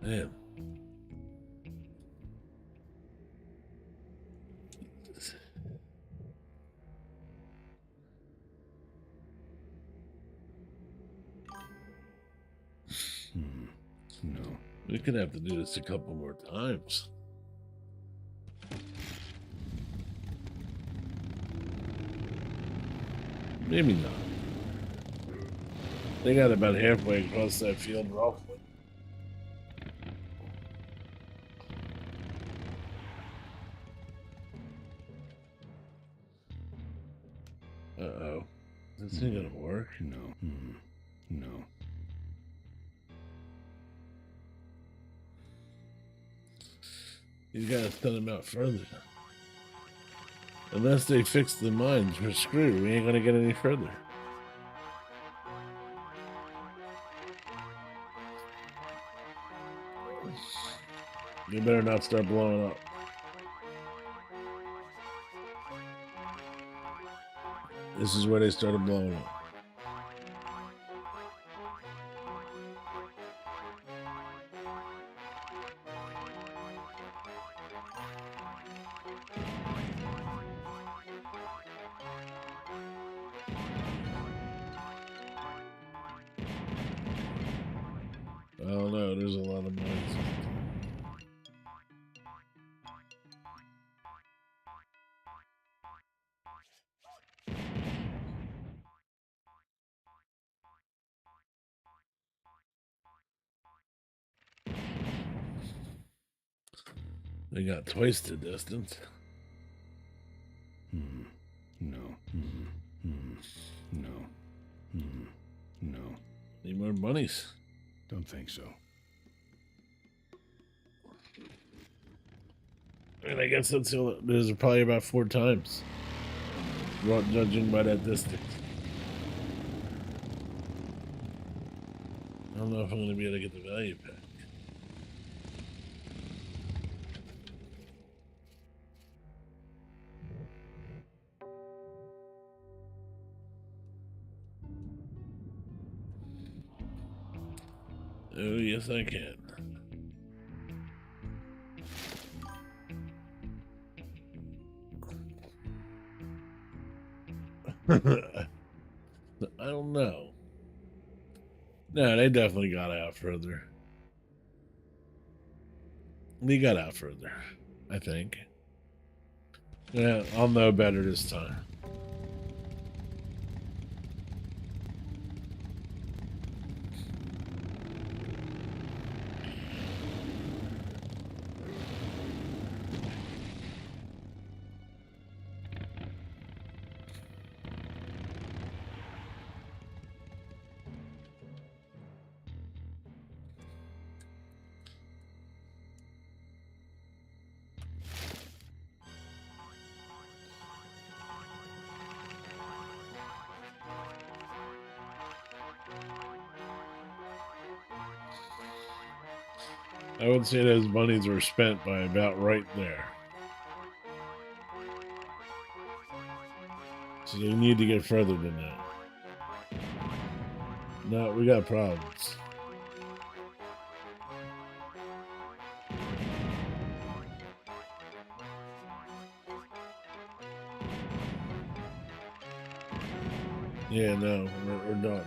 Man. No. We could have to do this a couple more times. Maybe not. They got about halfway across that field roughly. Uh-oh. Is this thing gonna work? No. No. You gotta send them out further. Unless they fix the mines, we're screwed. We ain't gonna get any further. You better not start blowing up. This is where they started blowing up. I don't know, there's a lot of mines. They got twice the distance. No. No. No. Need more bunnies. Don't think so. And I guess that's there's probably about 4 times. Judging by that distance. I don't know if I'm going to be able to get the value pack. Oh, yes, I can. I don't know. No, they definitely got out further. They got out further, I think. Yeah, I'll know better this time. I would say those bunnies were spent by about right there. So they need to get further than that. No, we got problems. Yeah, no, we're done.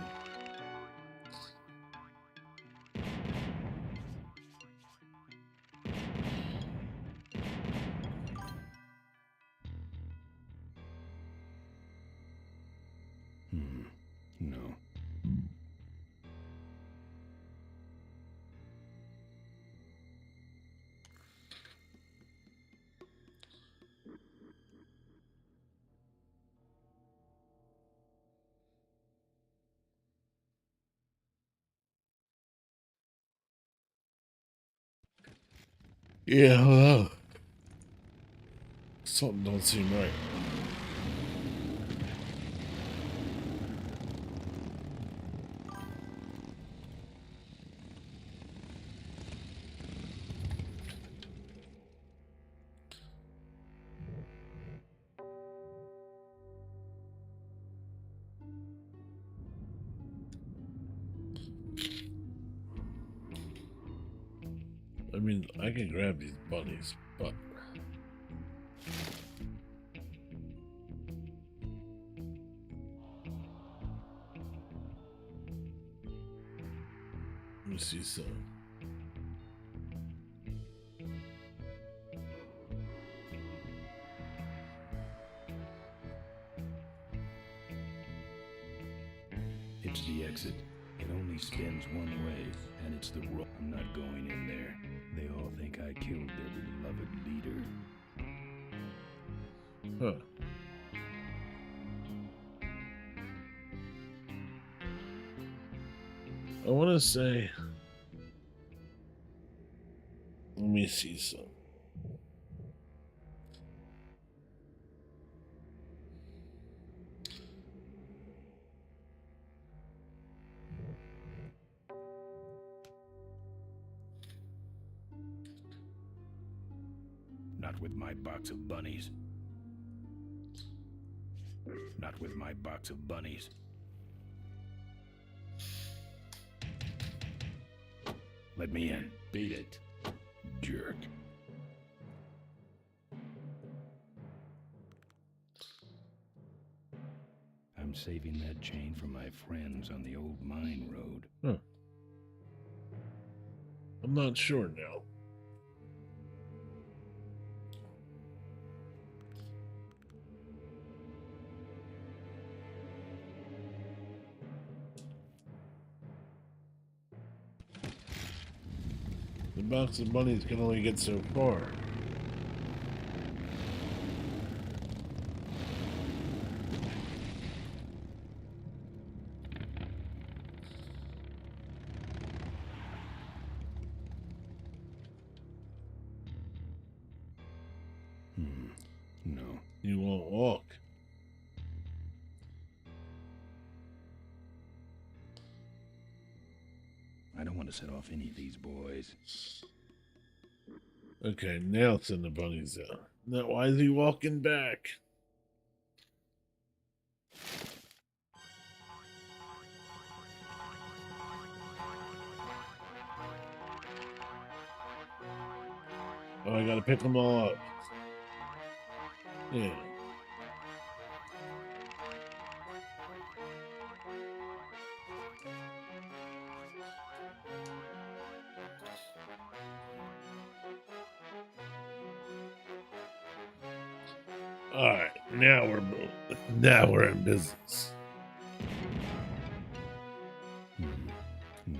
No. Yeah, well, something don't seem right. I mean, I can grab these bunnies, but let me see some. It's the exit. It only spins one way, and it's the road. I'm not going in there. They all think I killed their beloved leader. Huh. I want to say, let me see some. Not with my box of bunnies. Not with my box of bunnies. Let me in. Beat it. Jerk. I'm saving that chain for my friends on the old mine road. Huh. I'm not sure now. The box of bunnies can only get so far. No. You won't walk. I don't want to set off any of these boys. Okay, now send the bunnies out. Now, why is he walking back? Oh, I gotta pick them all up. Yeah. All right, now we're moving. Now we're in business. No. No.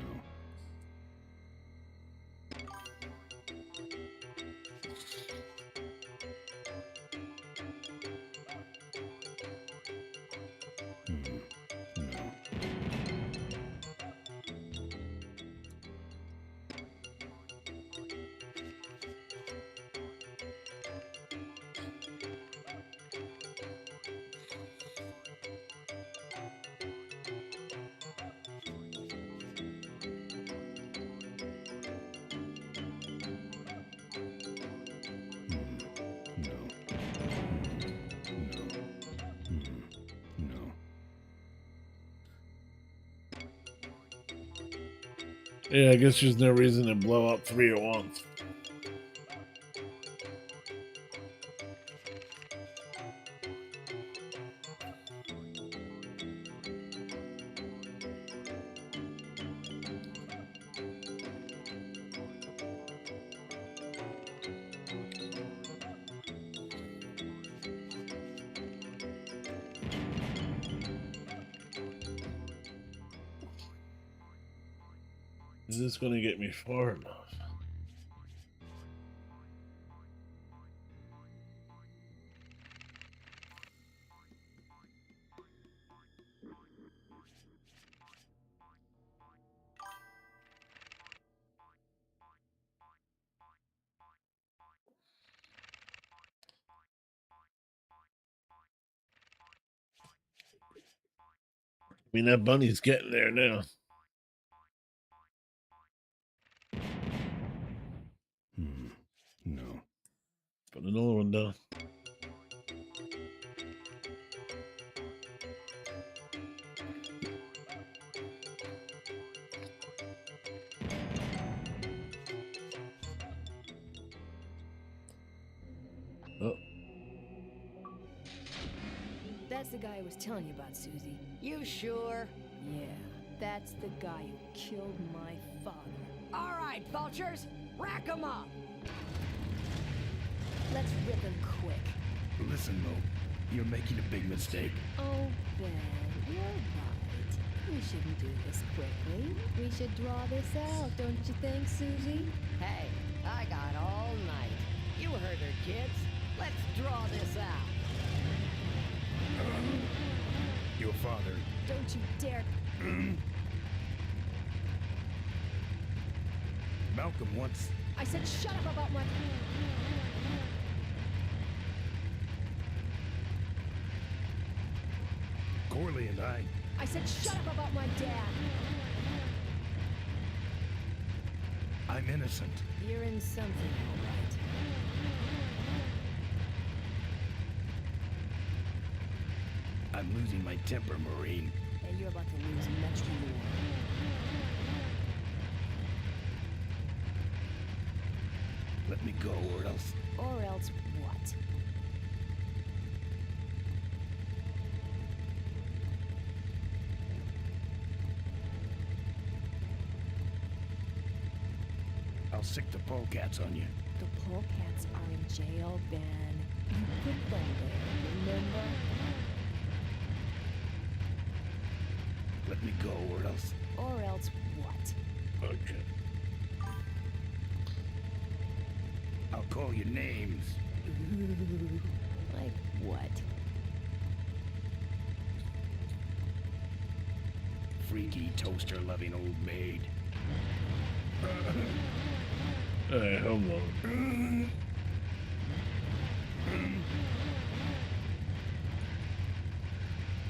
Yeah, I guess there's no reason to blow up 3 at once. Is this going to get me far enough? I mean, that bunny's getting there now. No. Put another one down. Oh, That's the guy I was telling you about, Susie. You sure? Yeah, that's the guy who killed my father. All right, vultures, rack 'em up. Let's rip him quick. Listen, Mo, you're making a big mistake. Oh, Ben, you're right. We shouldn't do this quickly. We should draw this out, don't you think, Susie? Hey, I got all night. You heard her, kids. Let's draw this out. Your father. Don't you dare. Malcolm once. I said shut up about my... Corley and I said shut up about my dad. I'm innocent. You're in something, all right. I'm losing my temper, Marine. And you're about to lose much more. Let me go, or else. Or else what? I'll sick the polecats on you. The polecats are in jail, Ben. You put them there, remember? Let me go, or else. Or else what? okay. I'll call you names. Like what? Freaky, toaster-loving old maid. Hey, hold on.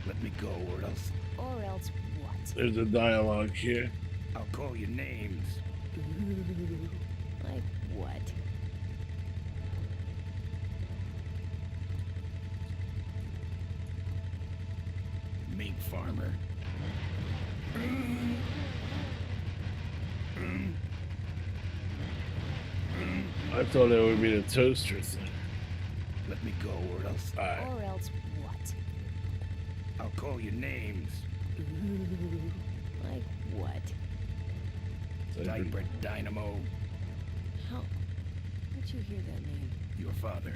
Let me go, or else. Or else what? There's a dialogue here. I'll call you names. Like what? Mink farmer. I thought it would be the toaster thing. Let me go, or else. Or else what? I'll call you names. Like what? Diaper Dynamo. How? How'd you hear that name? Your father.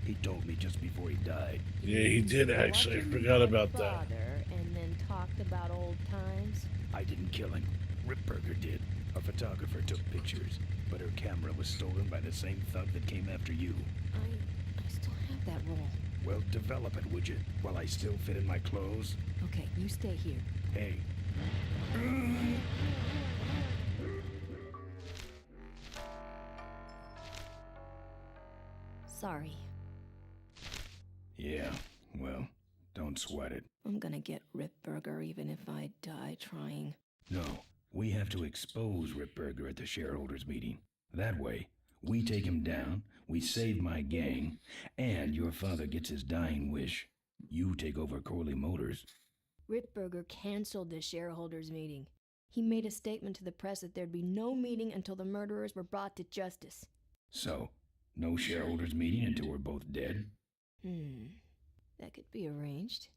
He told me just before he died. Yeah, he did actually. I Watching forgot my about that. father and then talked about old times? I didn't kill him. Ripburger did. A photographer took pictures, but her camera was stolen by the same thug that came after you. I still have that roll. Well, develop it, would you? While I still fit in my clothes? Okay, you stay here. Hey. Sorry. Yeah, well, don't sweat it. I'm gonna get Ripburger even if I die trying. No, we have to expose Ripburger at the shareholders meeting. That way, we take him down, we save my gang, and your father gets his dying wish. You take over Corley Motors. Ripburger canceled the shareholders meeting. He made a statement to the press that there'd be no meeting until the murderers were brought to justice. So, no shareholders meeting until we're both dead? That could be arranged.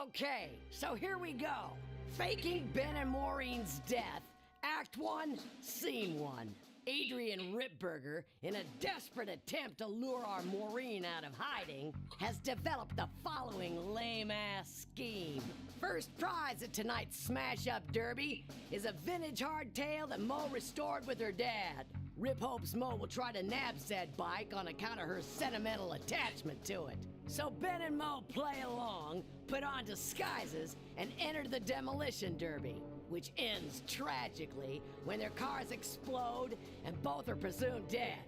Okay, so here we go. Faking Ben and Maureen's death. Act 1, Scene 1. Adrian Ripburger, in a desperate attempt to lure our Maureen out of hiding, has developed the following lame-ass scheme. First prize at tonight's smash-up derby is a vintage hardtail that Mo restored with her dad. Rip hopes Mo will try to nab said bike on account of her sentimental attachment to it. So Ben and Mo play along, put on disguises, and enter the demolition derby, which ends tragically when their cars explode and both are presumed dead.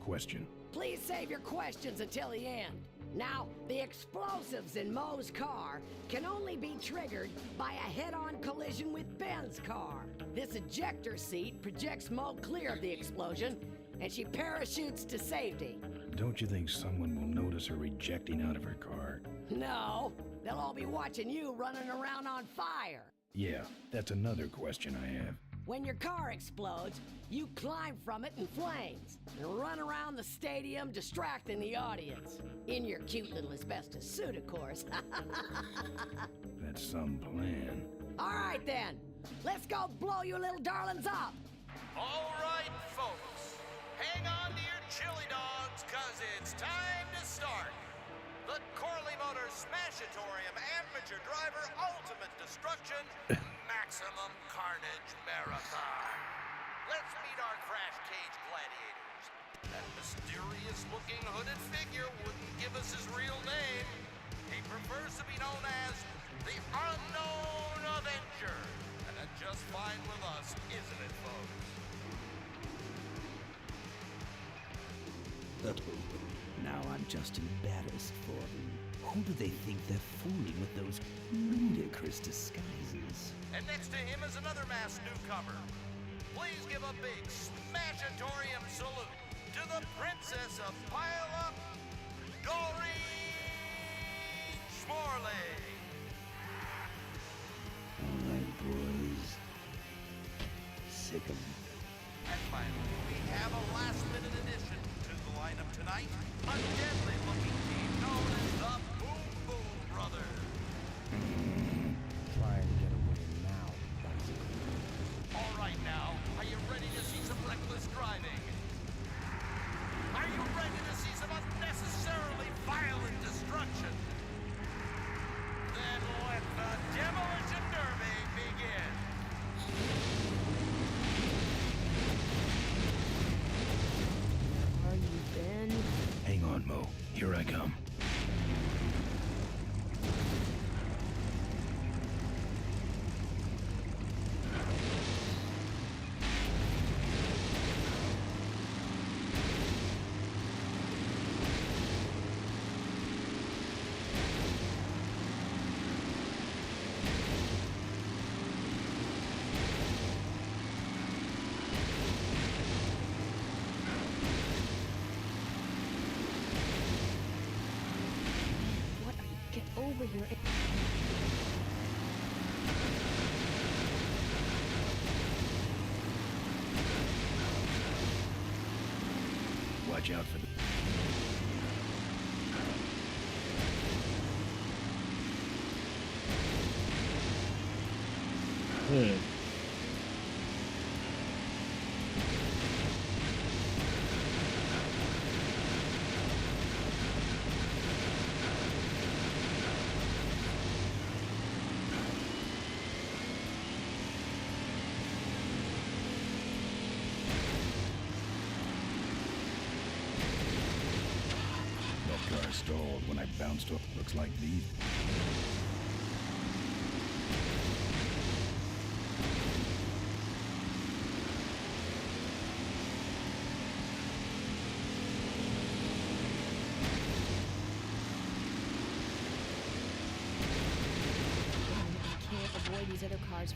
Question. Please save your questions until the end. Now, the explosives in Mo's car can only be triggered by a head-on collision with Ben's car. This ejector seat projects Mo clear of the explosion, and she parachutes to safety. Don't you think someone will notice her ejecting out of her car? No, they'll all be watching you running around on fire. Yeah, that's another question I have. When your car explodes, you climb from it in flames and run around the stadium distracting the audience. In your cute little asbestos suit, of course. That's some plan. All right then, let's go blow you little darlings up. All right, folks, hang on to your chili dogs, cause it's time to start. The Corley Motors Smashatorium Amateur Driver Ultimate Destruction Maximum Carnage Marathon. Let's meet our crash cage gladiators. That mysterious-looking hooded figure wouldn't give us his real name. He prefers to be known as the Unknown Avenger. And that's just fine with us, isn't it, folks? Now I'm just embarrassed for them. Who do they think they're fooling with those ludicrous disguises? And next to him is another masked newcomer. Please give a big Smashatorium salute to the Princess of Pile-Up, Doreen Schmorley. All right, boys. Sick 'em. And finally, we have a last-minute addition to the lineup tonight. A deadly-looking team known as the Boom Boom Brothers. Try and get away now, bicycle. All right now, are you ready to see some reckless driving? Are you ready to see some unnecessarily violent destruction? Then let the Demolition Derby begin. Are you Ben? Hang on, Mo. Here I come. What are you? Get over here. Watch out for the... Yeah. No car stalled when I bounced off. Looks like these... I can't avoid these other cars.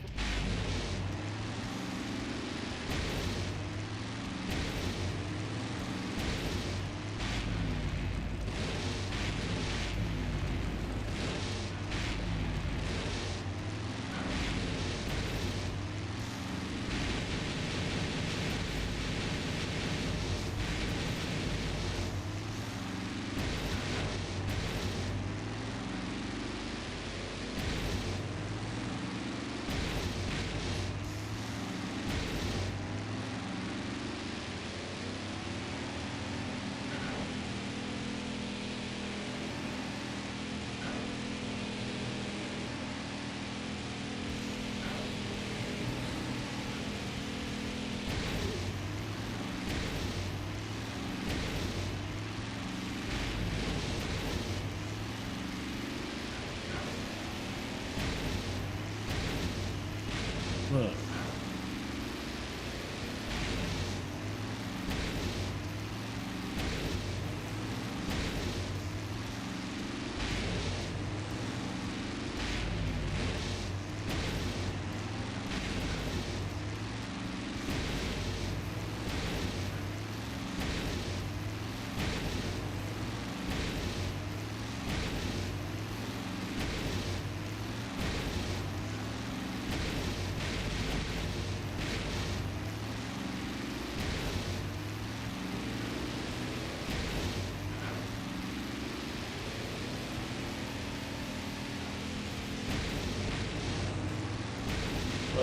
Huh.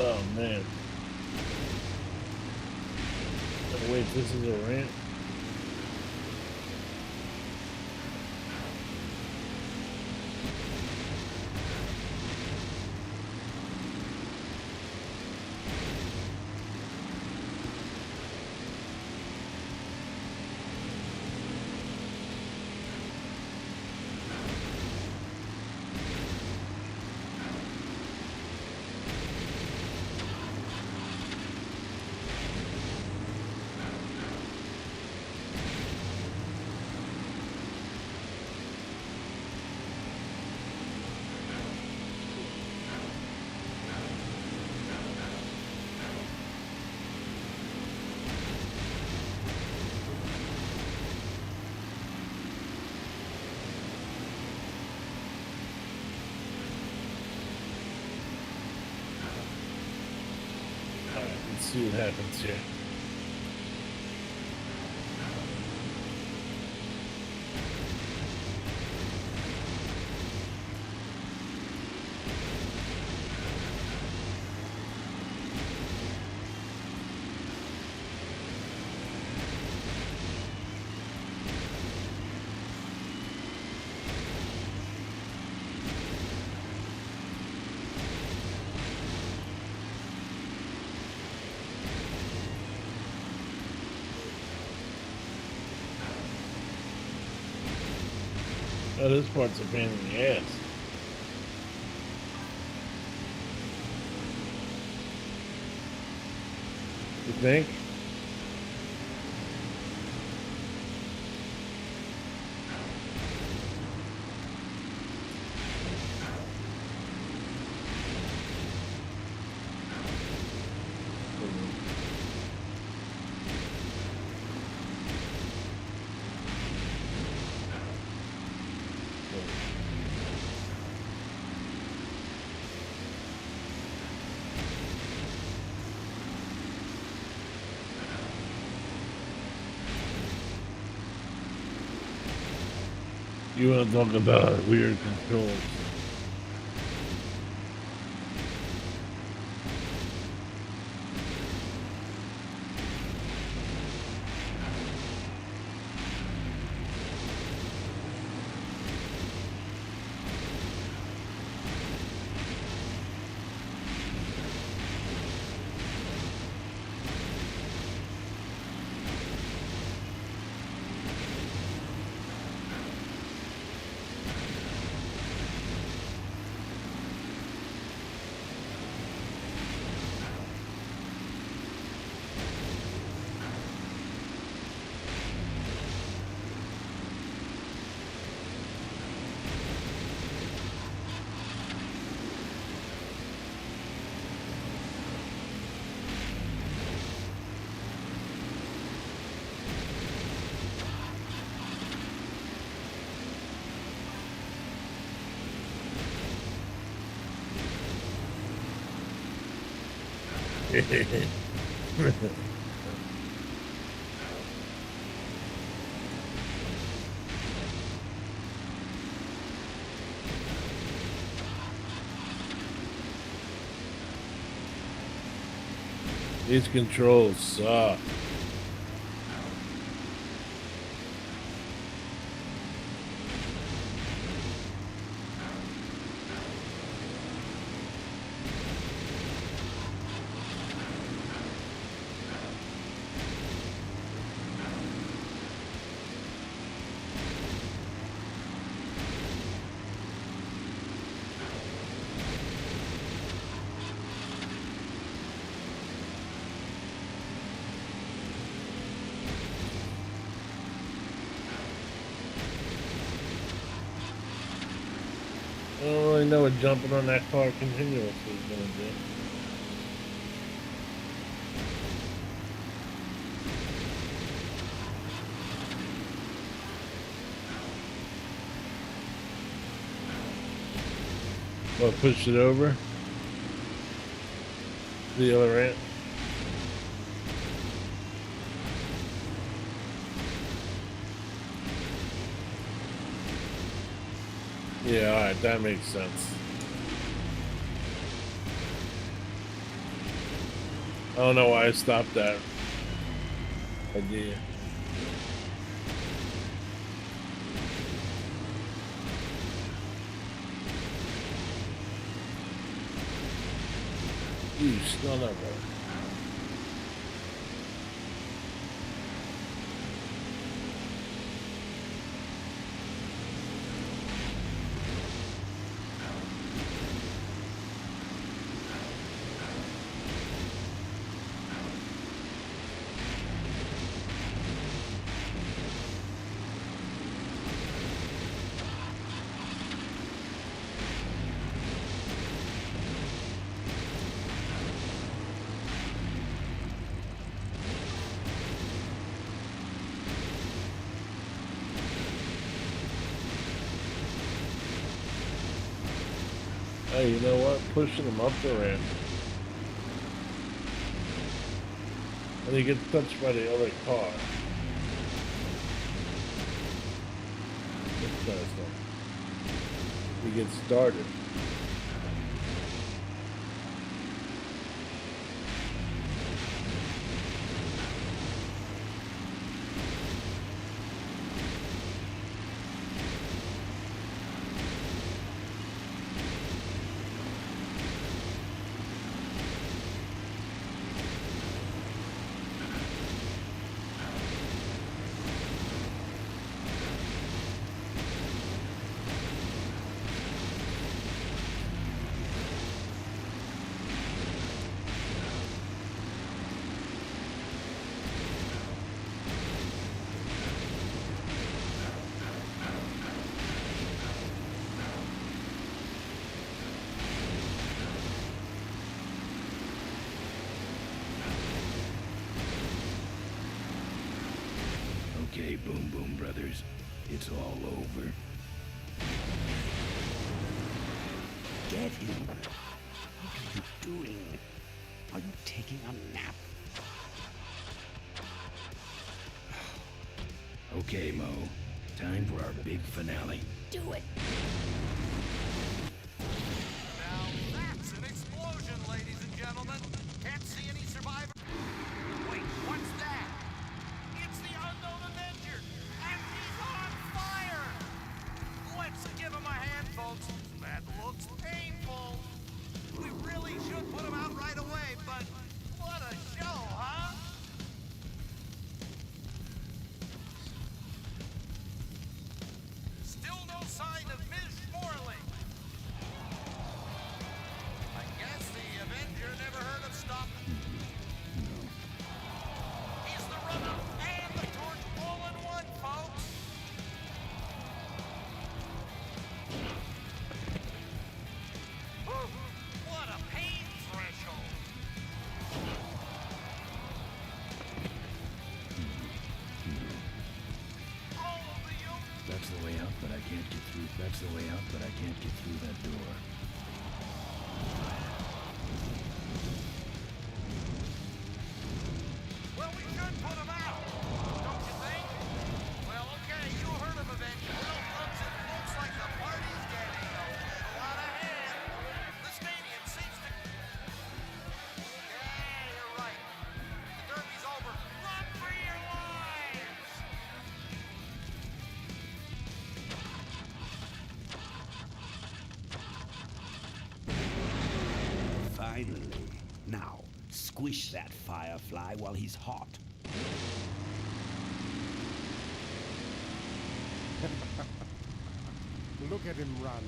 Oh man. Oh, wait, this is a ramp? Alright, let's see what happens here. Oh, this part's a pain in the ass. You think? You want to talk about weird controls? These controls suck. really know what jumping on that car continuously is going to do. Well, push it over the other ramp. Yeah, alright, that makes sense. I don't know why I stopped that idea. You son of a... Hey, you know what? Pushing them up the ramp. And he gets touched by the other car. This kind of stuff. He gets started. Okay, Boom Boom Brothers, it's all over. Get him! What are you doing? Are you taking a nap? Okay, Mo. Time for our big finale. Do it. Now that's an explosion, ladies and gentlemen. Can't see any survivors. Wait, what's that? It's the unknown Avenger, and he's on fire! Let's give him a hand, folks. That looks painful. We really should put him out right away, but what a show, huh? Still no sign of Ms. Morley. I guess the Avenger never heard of stopping. He's the runner and the torch all in one, folks. What a pain threshold. All of you. That's the way out, but I can't get through. That's the way out, but I can't get through that door. Well, we should put him out, don't you think? Well, okay, you heard of Avenger. Well, folks, it looks like the party's getting a little out of hand. The stadium seems to... Yeah, you're right. The derby's over. Run for your lives! Finally. Now, squish that firefly while he's hot. Look at him run.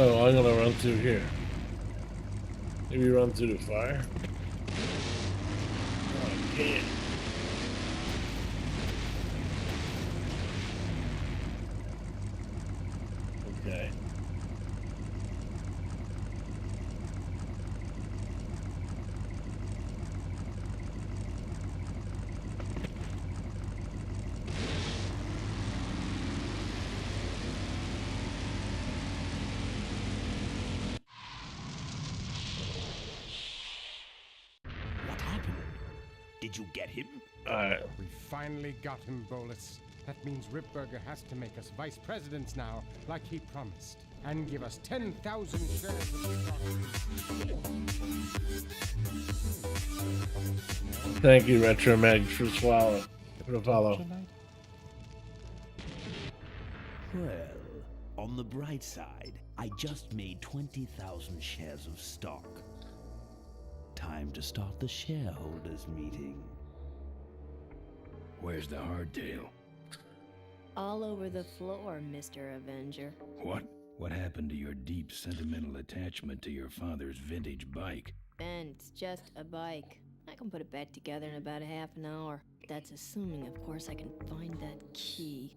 Oh, I'm gonna run through here. Maybe run through the fire. Oh, yeah. Okay. What happened? Did you get him? We finally got him, Bolus. That means Ripburger has to make us vice presidents now, like he promised, and give us 10,000 shares of stock. Thank you, Retro Meg, for the follow. Well, on the bright side, I just made 20,000 shares of stock. Time to start the shareholders meeting. Where's the hardtail? All over the floor, Mr. Avenger. What? What happened to your deep sentimental attachment to your father's vintage bike? Ben, it's just a bike. I can put it back together in about a half an hour. That's assuming, of course, I can find that key.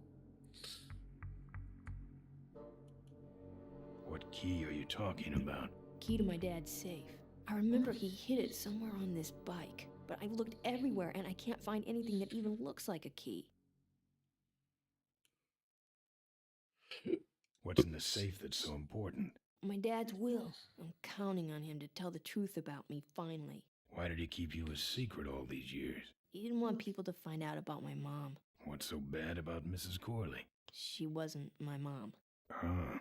What key are you talking about? Key to my dad's safe. I remember he hid it somewhere on this bike, but I've looked everywhere and I can't find anything that even looks like a key. What's in the safe that's so important? My dad's will. I'm counting on him to tell the truth about me finally. Why did he keep you a secret all these years? He didn't want people to find out about my mom. What's so bad about Mrs. Corley? She wasn't my mom. Huh.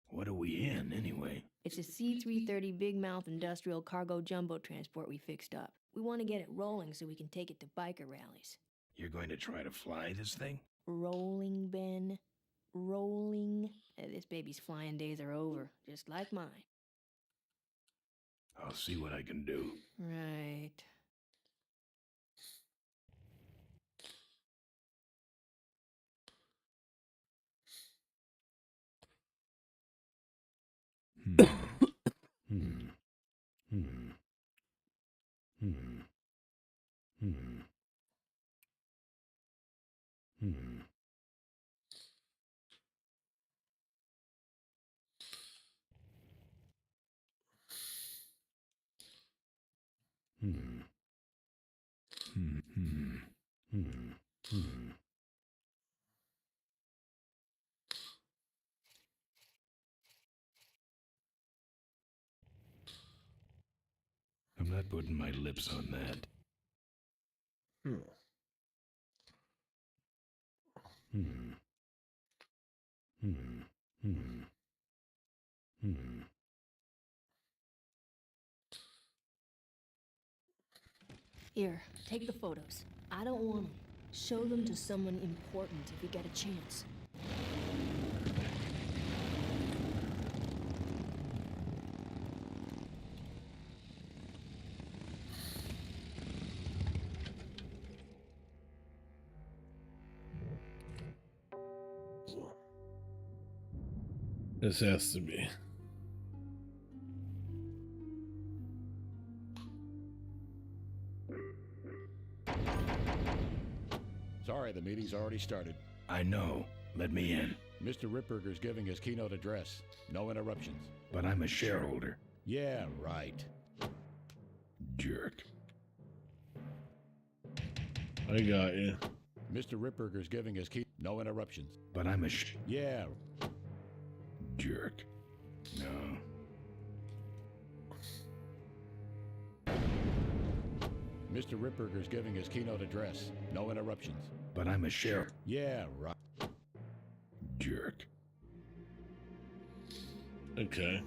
What are we in, anyway? It's a C-330 Big Mouth Industrial Cargo Jumbo Transport we fixed up. We want to get it rolling so we can take it to biker rallies. You're going to try to fly this thing? Rolling, Ben. Rolling. This baby's flying days are over, just like mine. I'll see what I can do. Right. I'm not putting my lips on that. Here, take the photos. I don't want them. Show them to someone important if you get a chance. This has to be. Sorry, the meeting's already started. I know. Let me in. Mr. Ripburger's giving his keynote address. No interruptions. But I'm a shareholder. Yeah, right. Jerk. I got you. Mr. Ripburger's giving his key. No interruptions. But I'm a Yeah. Jerk. No. Mr. Ripburger's giving his keynote address. No interruptions. But I'm a sheriff. Yeah, right. Jerk. Okay.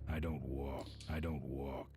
I don't walk. I don't walk.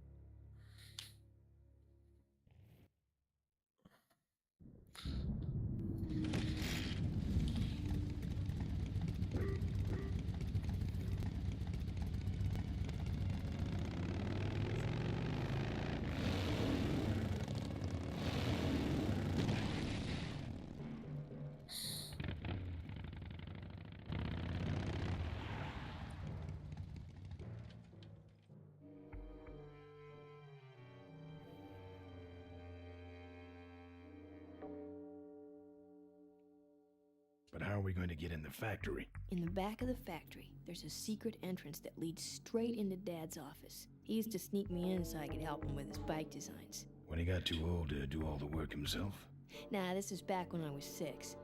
How are we going to get in the factory? In the back of the factory, there's a secret entrance that leads straight into Dad's office. He used to sneak me in so I could help him with his bike designs. When he got too old to do all the work himself? Nah, this is back when I was 6.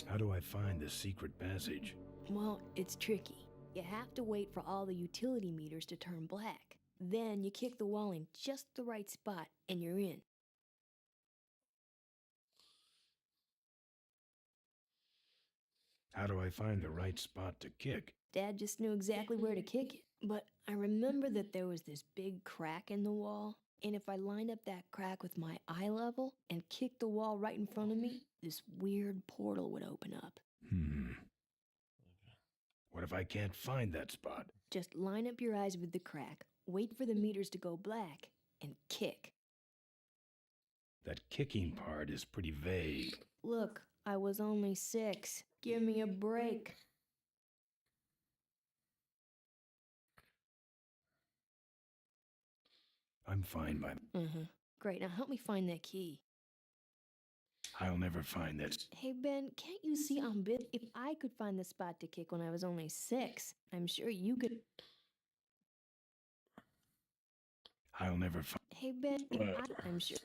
How do I find the secret passage? Well, it's tricky. You have to wait for all the utility meters to turn black. Then you kick the wall in just the right spot and you're in. How do I find the right spot to kick? Dad just knew exactly where to kick it. But I remember that there was this big crack in the wall, and if I lined up that crack with my eye level and kicked the wall right in front of me, this weird portal would open up. What if I can't find that spot? Just line up your eyes with the crack, wait for the meters to go black, and kick. That kicking part is pretty vague. Look, I was only 6. Give me a break. I'm fine by... Great, now help me find that key. I'll never find that. Hey, Ben, can't you see I'm bit? If I could find the spot to kick when I was only 6, I'm sure you could... I'll never find... Hey, Ben, I'm sure...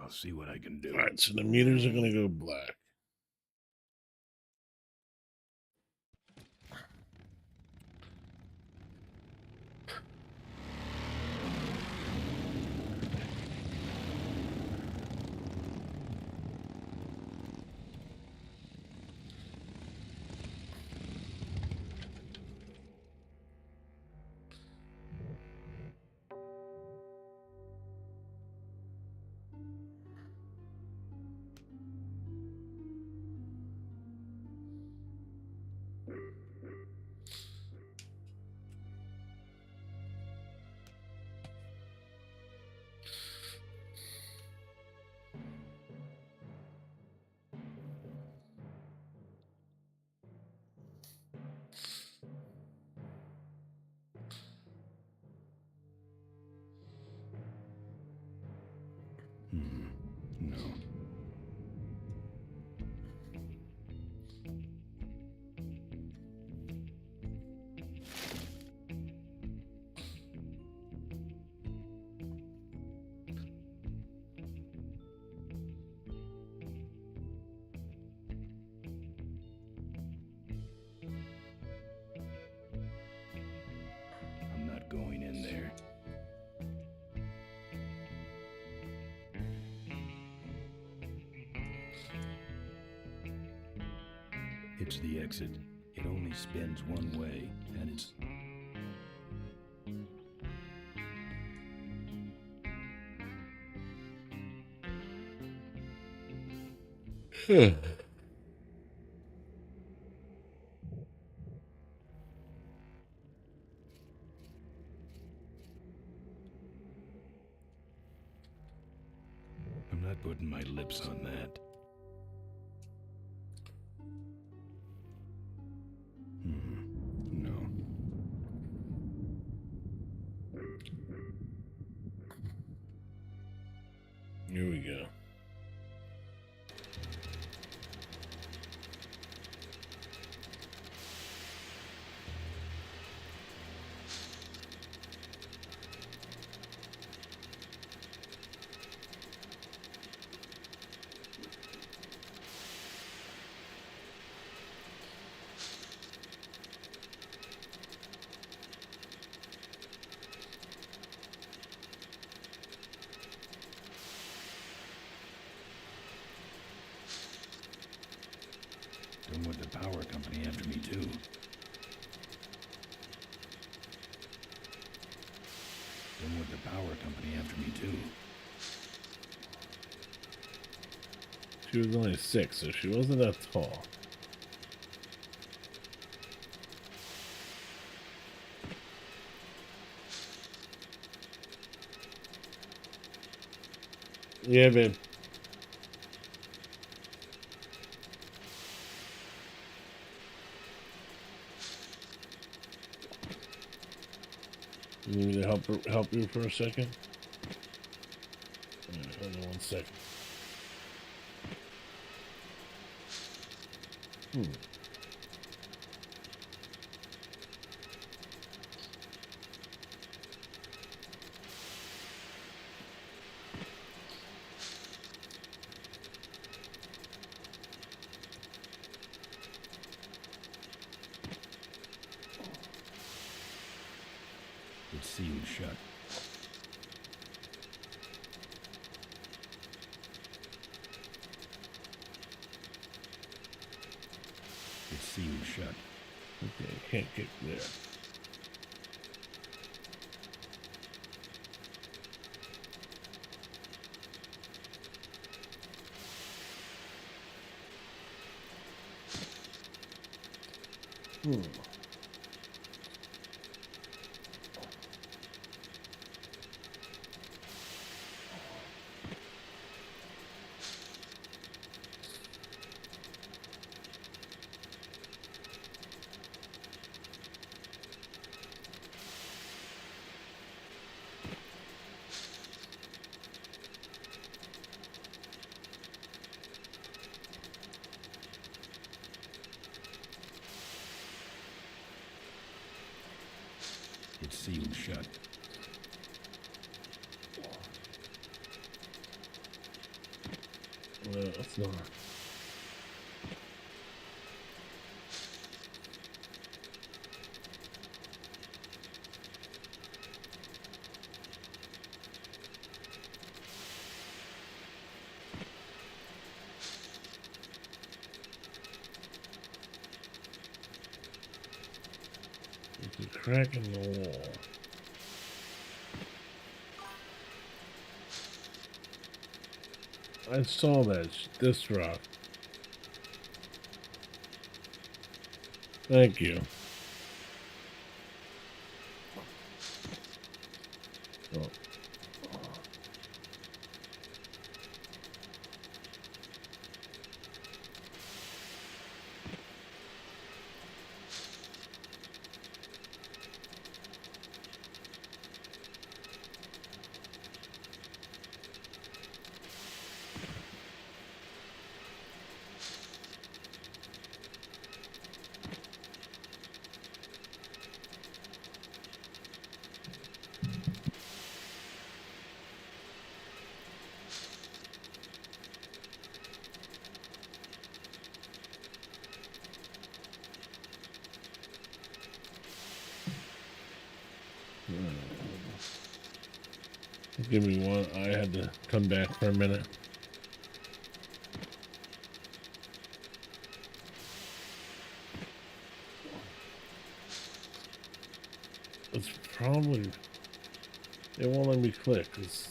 I'll see what I can do. Alright, so the meters are going to go black. No. I'm not going in there. It's the exit. It only spins one way, and it's... I'm not putting my lips on that. No. Here we go. Don't want the power company after me, too. Don't want the power company after me, too. She was only 6, so she wasn't that tall. Yeah, babe. You need me to help you for a second? Hold on 1 second. It's sealed shut. It's sealed shut. Okay, can't get there. It's sealed shut. Well, it's not. There's a crack in the wall. I saw that. This rock. Thank you. Oh. Give me one. I had to come back for a minute. It's probably... It won't let me click. It's...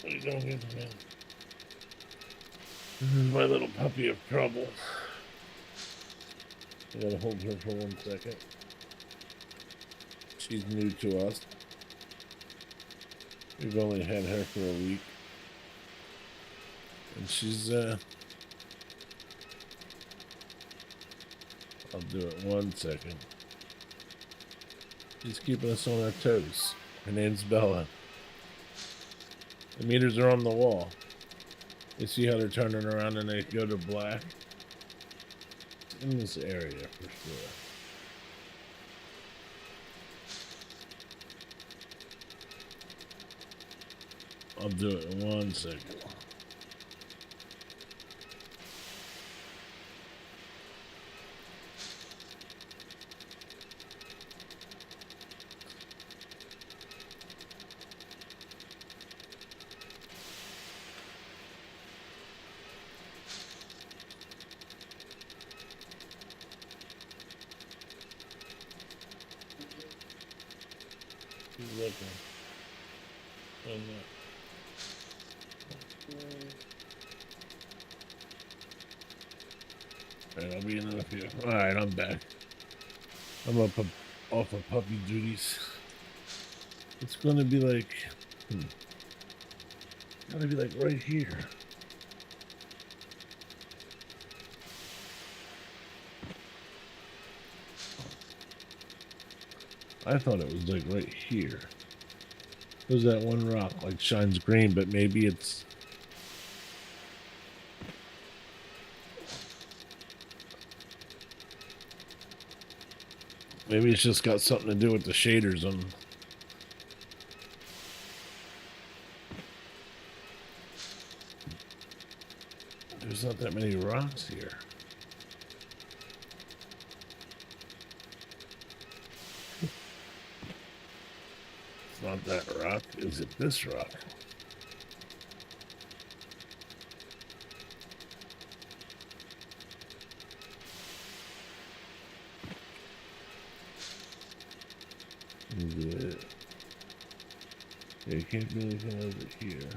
What are you doing here, man? This is my little puppy of trouble. I gotta hold her for 1 second. She's new to us. We've only had her for a week. And she's, I'll do it 1 second. She's keeping us on our toes. Her name's Bella. The meters are on the wall. You see how they're turning around and they go to black? It's in this area for sure. I'll do it in 1 second. He's looking. Oh no. Alright, I'll be in a few. Alright, I'm back. I'm up off of puppy duties. It's gonna be like... It's gonna be like right here. I thought it was like right here. There's that one rock like shines green, but maybe it's... Maybe it's just got something to do with the shaders on... There's not that many rocks here. It's not that rock. Is it this rock? Is it? Yeah, you can't do anything over here.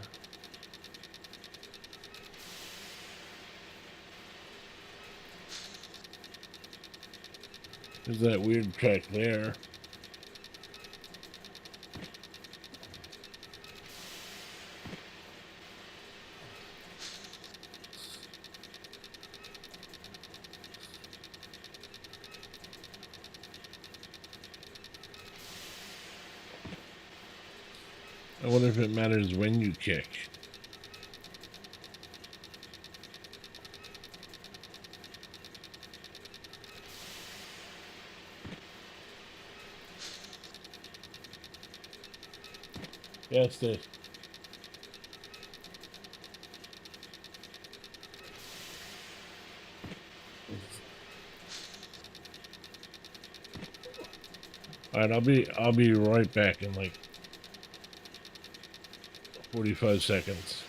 There's that weird track there. I wonder if it matters when you kick. Yeah, it's this. Alright, I'll be right back in like 45 seconds.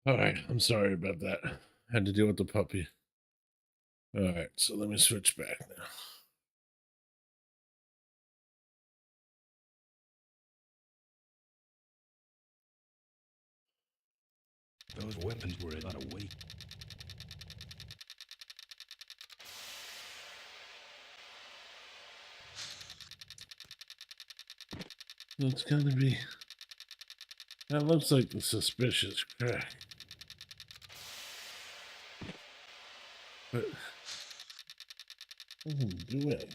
All right, I'm sorry about that. Had to deal with the puppy. All right, so let me switch back now. Those weapons were out of weight. It's gonna be. That looks like a suspicious crack. But it doesn't do anything.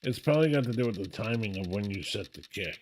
It's probably got to do with the timing of when you set the kick.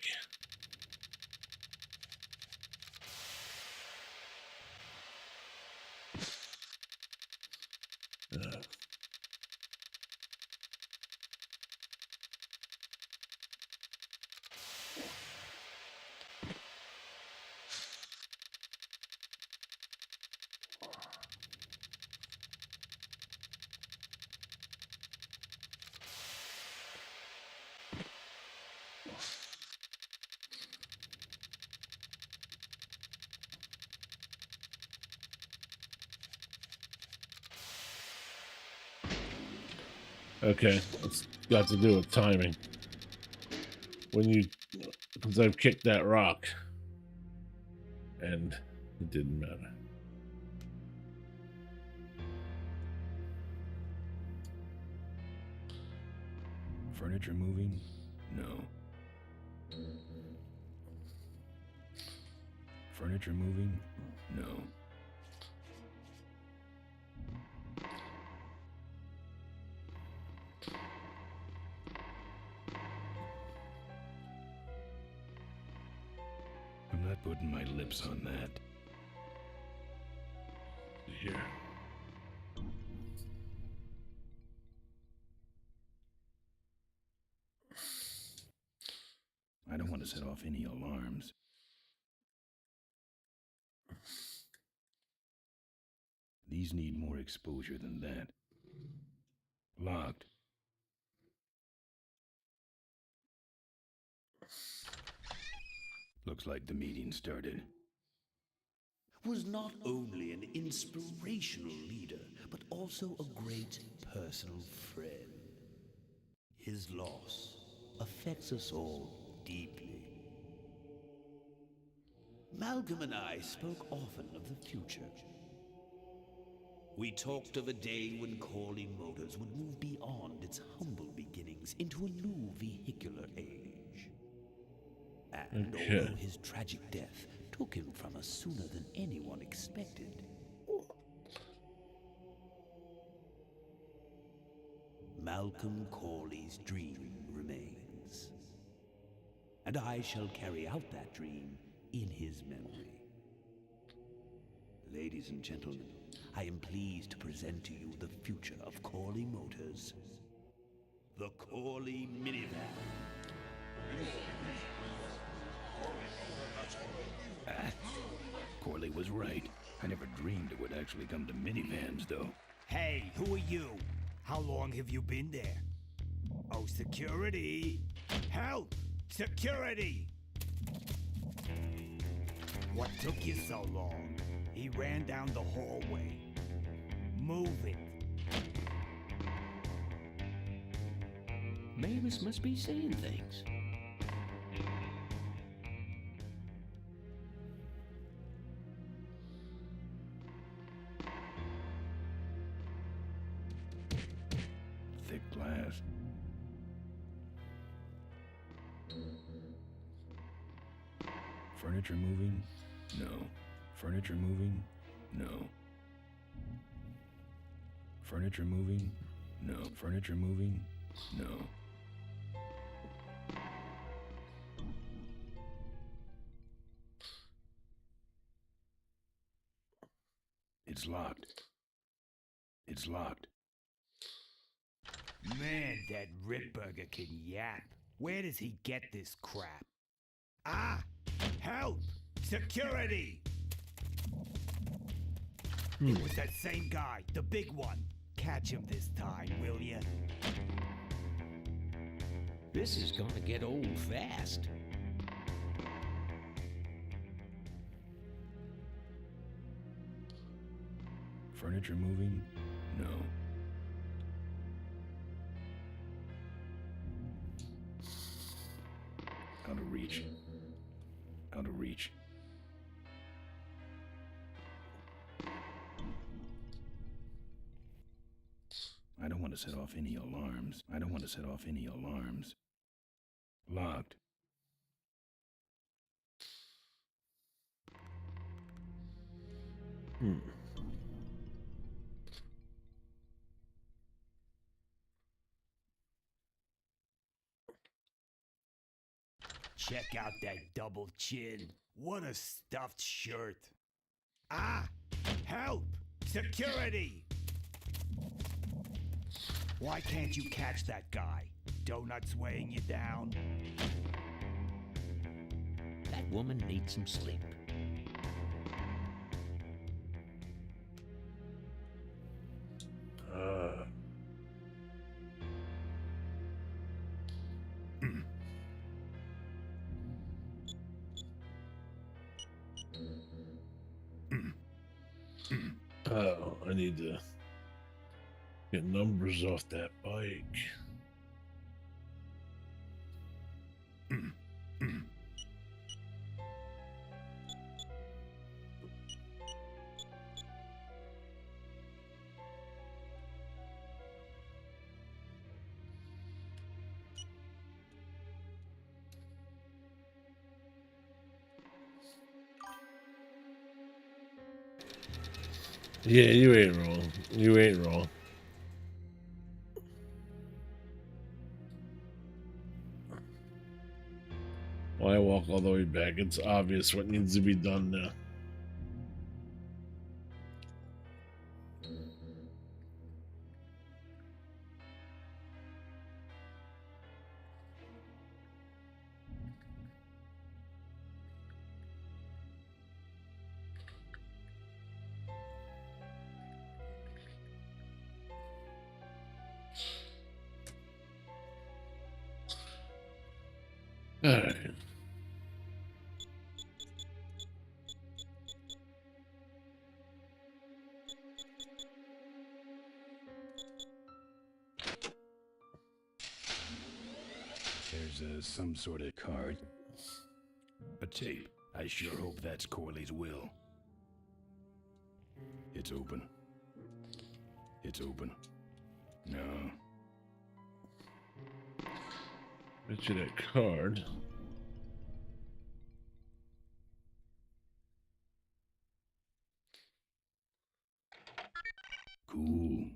Okay, it's got to do with timing. When you, because I've kicked that rock, and it didn't matter. Furniture moving? No. Furniture moving? No. I'm not putting my lips on that. Here. I don't want to set off any alarms. These need more exposure than that. Locked. Looks like the meeting started. Was not only an inspirational leader, but also a great personal friend. His loss affects us all deeply. Malcolm and I spoke often of the future. We talked of a day when Corley Motors would move beyond its humble beginnings into a new vehicular age. And although his tragic death took him from us sooner than anyone expected, Malcolm Corley's dream remains. And I shall carry out that dream in his memory. Ladies and gentlemen, I am pleased to present to you the future of Corley Motors. The Corley Minivan. Corley was right. I never dreamed it would actually come to minivans, though. Hey, who are you? How long have you been there? Oh, security! Help! Security! What took you so long? He ran down the hallway. Move it. Mavis must be seeing things. Thick glass. Furniture moving? No. Furniture moving? No. Furniture moving? No. Furniture moving? No. It's locked. It's locked. Man, that Ripburger can yap. Where does he get this crap? Ah! Help! Security! It was that same guy, the big one. catch him this time, will you? This is gonna get old fast. Furniture moving? No. Out of reach. Out of reach. I don't want to set off any alarms. I don't want to set off any alarms. Locked. Check out that double chin. What a stuffed shirt. Ah! Help! Security! Why can't you catch that guy? Donuts weighing you down? That woman needs some sleep. Oh, I need to get numbers off that bike. Yeah, you ain't wrong. You ain't wrong. Why walk all the way back? It's obvious what needs to be done now. All right. There's some sort of card. A tape. I sure hope that's Corley's will. It's open. It's open. No. Bet you that card. Cool.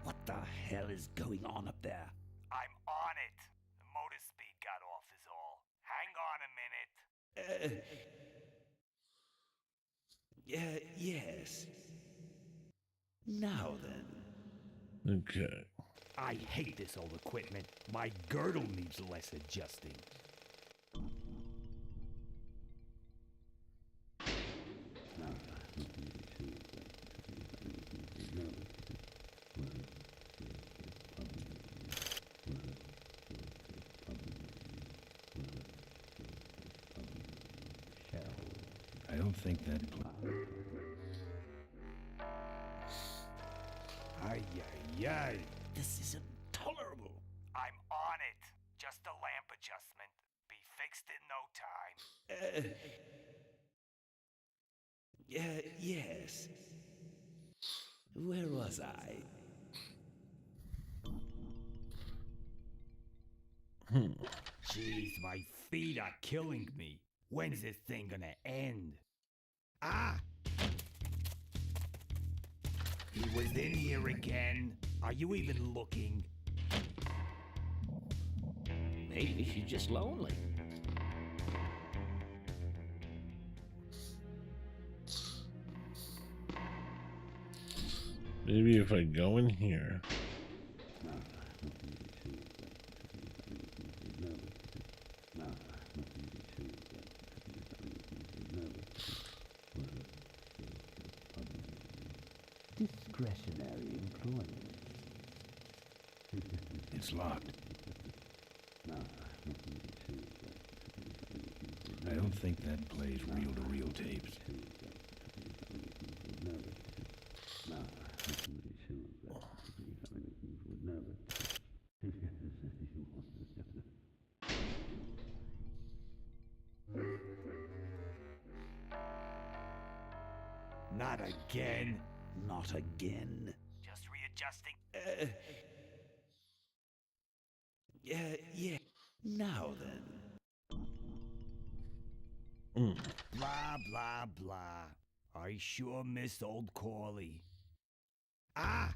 What the hell is going on up there? I'm on it. The motor speed got off is all. Hang on a minute. Yes. Now then. Okay. I hate this old equipment. My girdle needs less adjusting. I don't think that... Ay. This is intolerable. I'm on it. Just a lamp adjustment. Be fixed in no time. Yes. Where was I? Jeez, my feet are killing me. When's this thing gonna end? Ah! He was in here again. Are you even looking? Maybe she's just lonely. Maybe if I go in here. Discretionary employment. It's locked. I don't think that plays reel-to-reel tapes. Not again. Not again. Just readjusting. Yeah. Now then. Blah, blah, blah. I sure miss old Corley. Ah!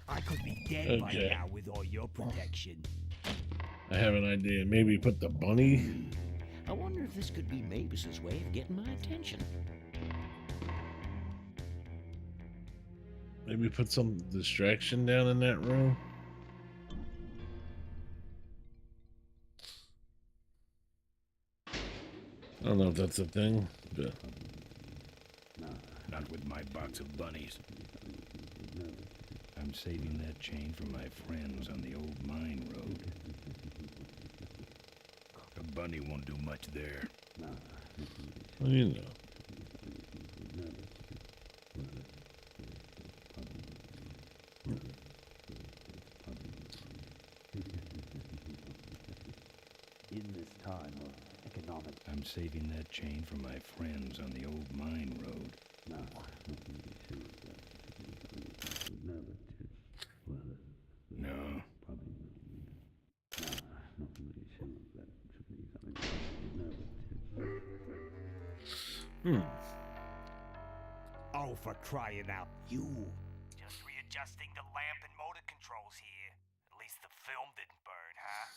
I could be dead by Okay. now with all your protection. I have an idea. Maybe put the bunny. I wonder if this could be Mavis's way of getting my attention. Maybe put some distraction down in that room. I don't know if that's a thing, but Not with my box of bunnies. I'm saving that chain for my friends on the old mine road. A bunny won't do much there. well, you know. In this time of economic... I'm saving that chain for my friends on the old mine road. No. Oh, for crying out. You. Just readjusting the lamp and motor controls here. At least the film didn't burn, huh?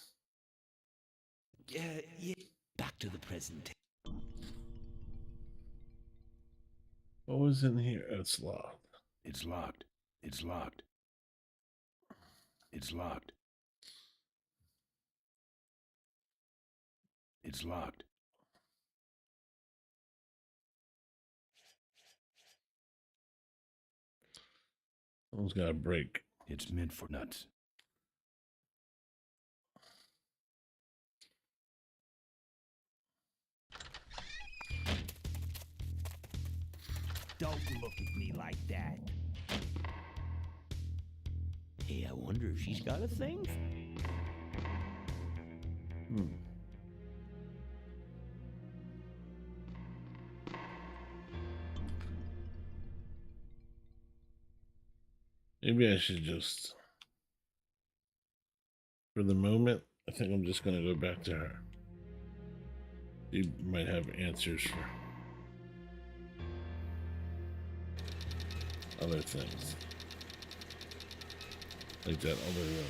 Yeah. Back to the present. What was in here? Oh, it's locked. It's locked. It's locked. It's locked. It's locked. Someone's got a break. It's meant for nuts. Don't look at me like that. Hey, I wonder if she's got a thing. Maybe I should just, for the moment, I think I'm just going to go back to her. She might have answers for other things. Like that other room.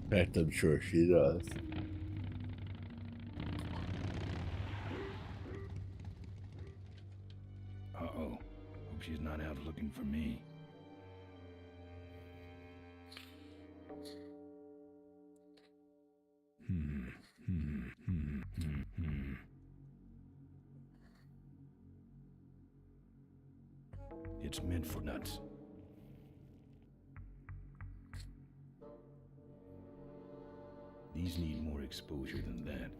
In fact, I'm sure she does. Uh-oh. Hope she's not out looking for me. It's meant for nuts. These need more exposure than that.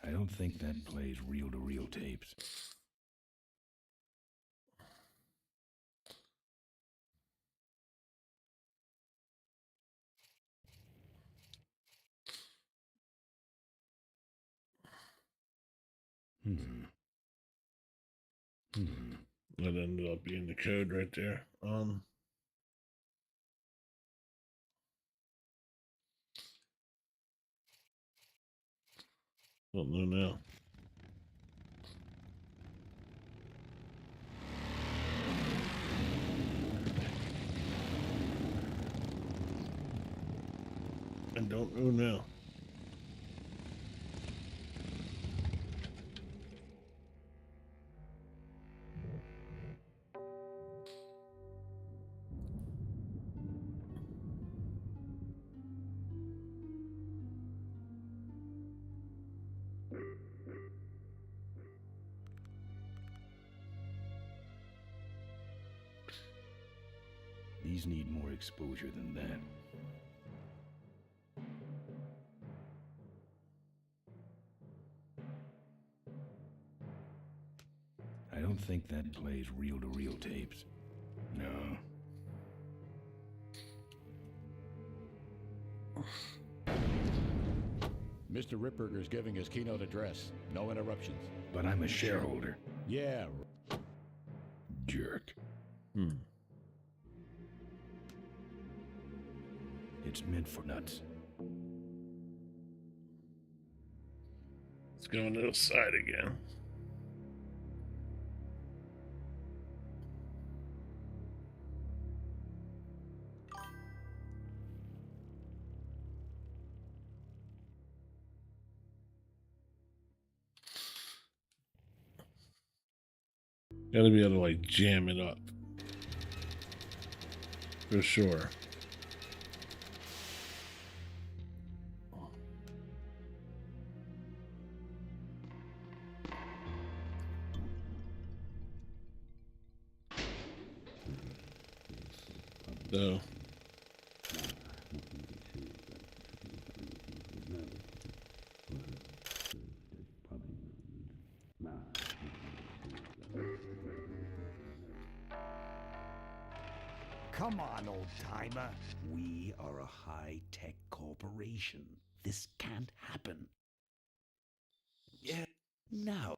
I don't think that plays reel-to-reel tapes. That ended up being the code right there. Don't know now. I don't know now. These need more exposure than that. I don't think that plays reel-to-reel tapes. No. Mr. Ripburger's giving his keynote address. No interruptions. But I'm a shareholder. Yeah. Jerk. It's meant for nuts. Let's go on the other side again. Gotta be able to like jam it up. For sure. So Come on, old-timer. We are a high-tech corporation. This can't happen. Yeah, now.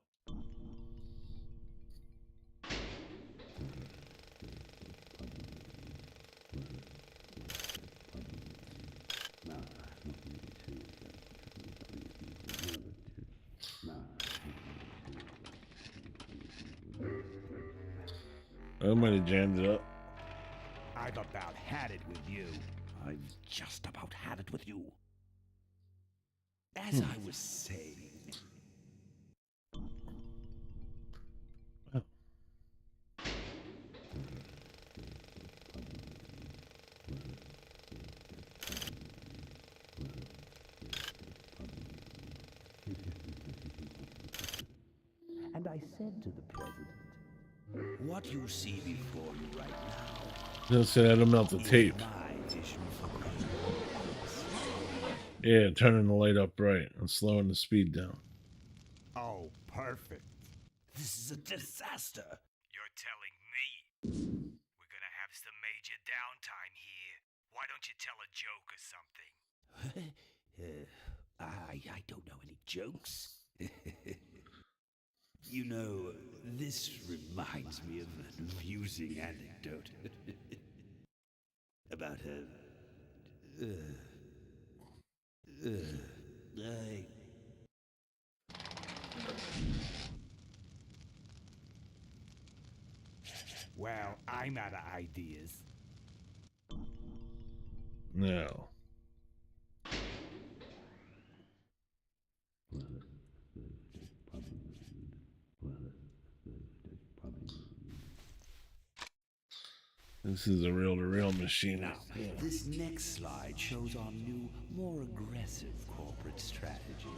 I might have jammed it up. I've about had it with you. I've just about had it with you. As I was saying. And I said to the president, what you see before you right now. Just said I'd melt the tape. Yeah, turning the light up bright and slowing the speed down. Oh, perfect. This is a disaster. You're telling me we're gonna have some major downtime here. Why don't you tell a joke or something? I don't know any jokes. You know, this reminds me of an amusing anecdote about Well, I'm out of ideas. No. This is a reel-to-reel machine. Now, this next slide shows our new, more aggressive corporate strategy.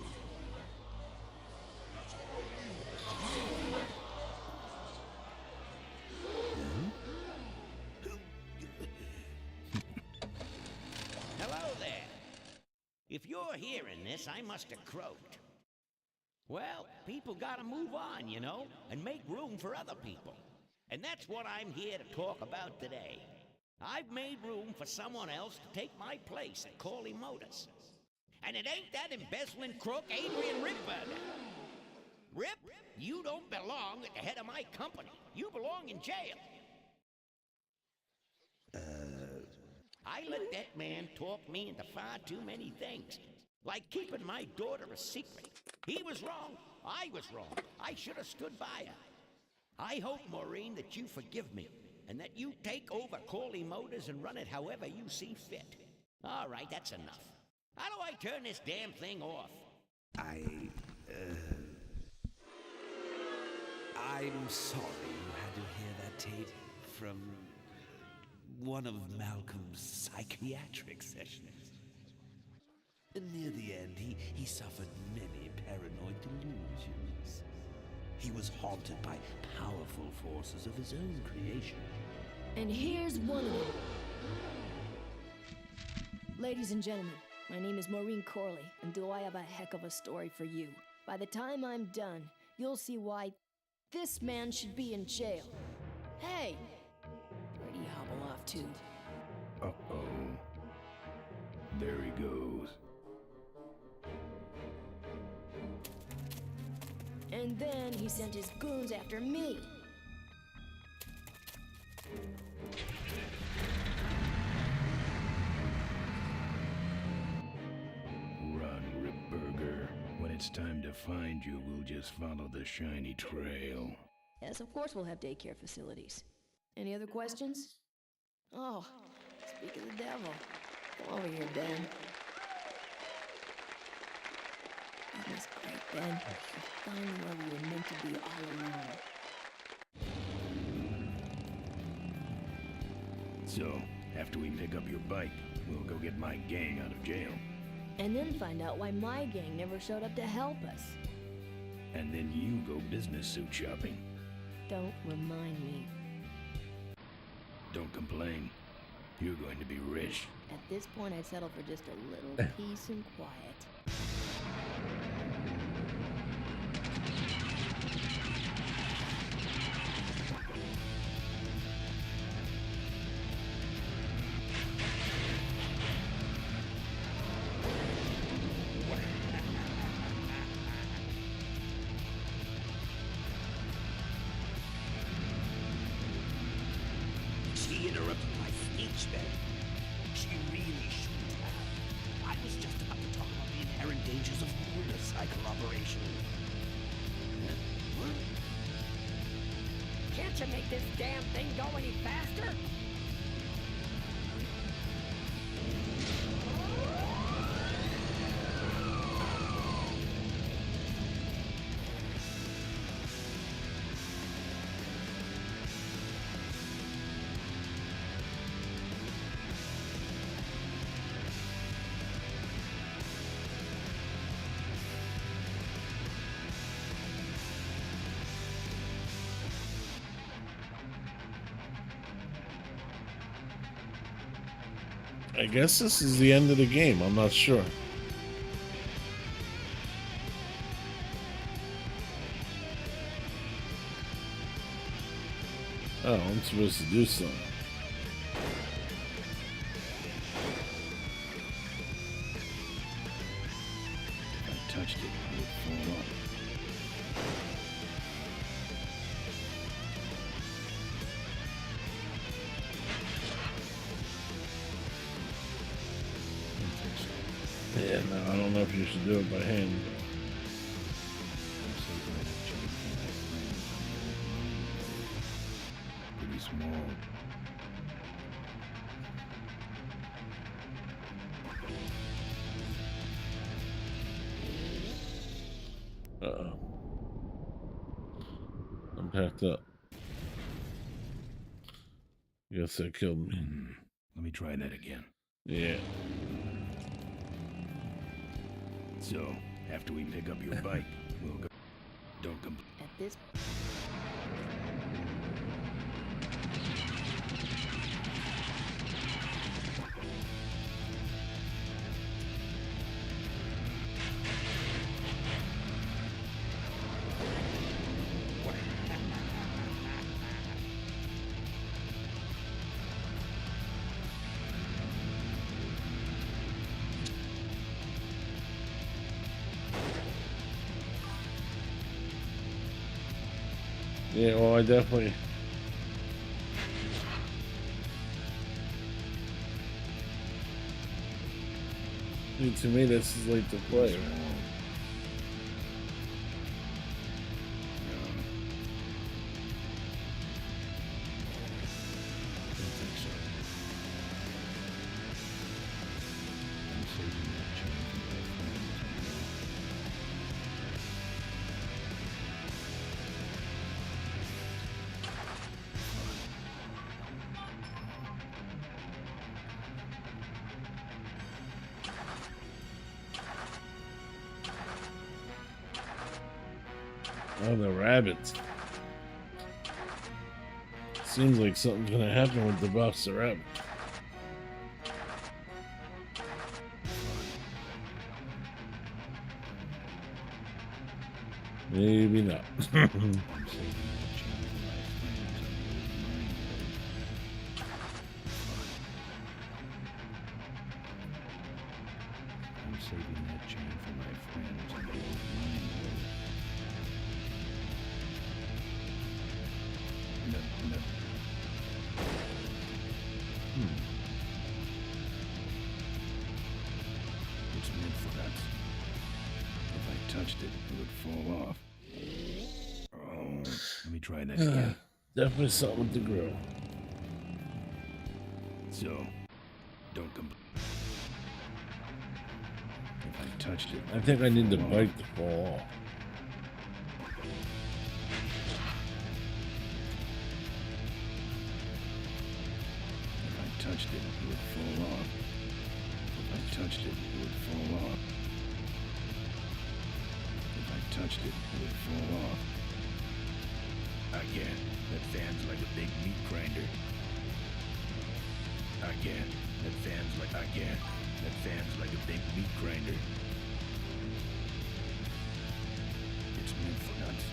Hello there. If you're hearing this, I must have croaked. Well, people gotta move on, you know, and make room for other people. And that's what I'm here to talk about today. I've made room for someone else to take my place at Corley Motors. And it ain't that embezzling crook Adrian Ripburger. Rip, you don't belong at the head of my company. You belong in jail. I let that man talk me into far too many things. Like keeping my daughter a secret. He was wrong. I was wrong. I should have stood by her. I hope, Maureen, that you forgive me, and that you take over Corley Motors and run it however you see fit. All right, that's enough. How do I turn this damn thing off? I'm sorry you had to hear that tape from one of Malcolm's psychiatric sessions. Near the end, he suffered many paranoid delusions. He was haunted by powerful forces of his own creation. And here's one of them. Ladies and gentlemen, my name is Maureen Corley, and do I have a heck of a story for you. By the time I'm done, you'll see why this man should be in jail. Hey! Where'd he hobble off to? Uh-oh. There he goes. And then he sent his goons after me. Run, Ripburger. When it's time to find you, we'll just follow the shiny trail. Yes, of course we'll have daycare facilities. Any other questions? Oh, speak of the devil. Come over here, Ben. That was great, Ben. You're finally where we were meant to be all along. So, after we pick up your bike, we'll go get my gang out of jail. And then find out why my gang never showed up to help us. And then you go business suit shopping. Don't remind me. Don't complain. You're going to be rich. At this point, I'd settle for just a little peace and quiet. She interrupted my speech then. She really shouldn't have. I was just about to talk about the inherent dangers of motorcycle operation. What? Can't you make this damn thing go any faster? I guess this is the end of the game. I'm not sure. Oh, I'm supposed to do something. If I touched it, it would fall off. Yeah, no, I don't know if you should do it by hand. Pretty small. Uh-oh. I'm packed up. Guess that killed me. Let me try that again. Yeah. So, after we pick up your bike, we'll go. Don't complain. At this Yeah, well, I definitely... Dude, to me, this is late to play, right? Oh, the rabbits. Seems like something's gonna happen with the buffs of rabbit. Maybe not. I'm saving that chain for my friends on the old mine road. No. It's meant for that. If I touched it, it would fall off. Oh, let me try that again. Definitely something with the grill. So, don't complain. If I touched it, I think I need the bike to fall off. If I touched it, it would fall off. If I touched it, it would fall off. If I touched it, it would fall off. Again, that fan's like a big meat grinder. Again, that fan's like a big meat grinder. It's meant for nuts.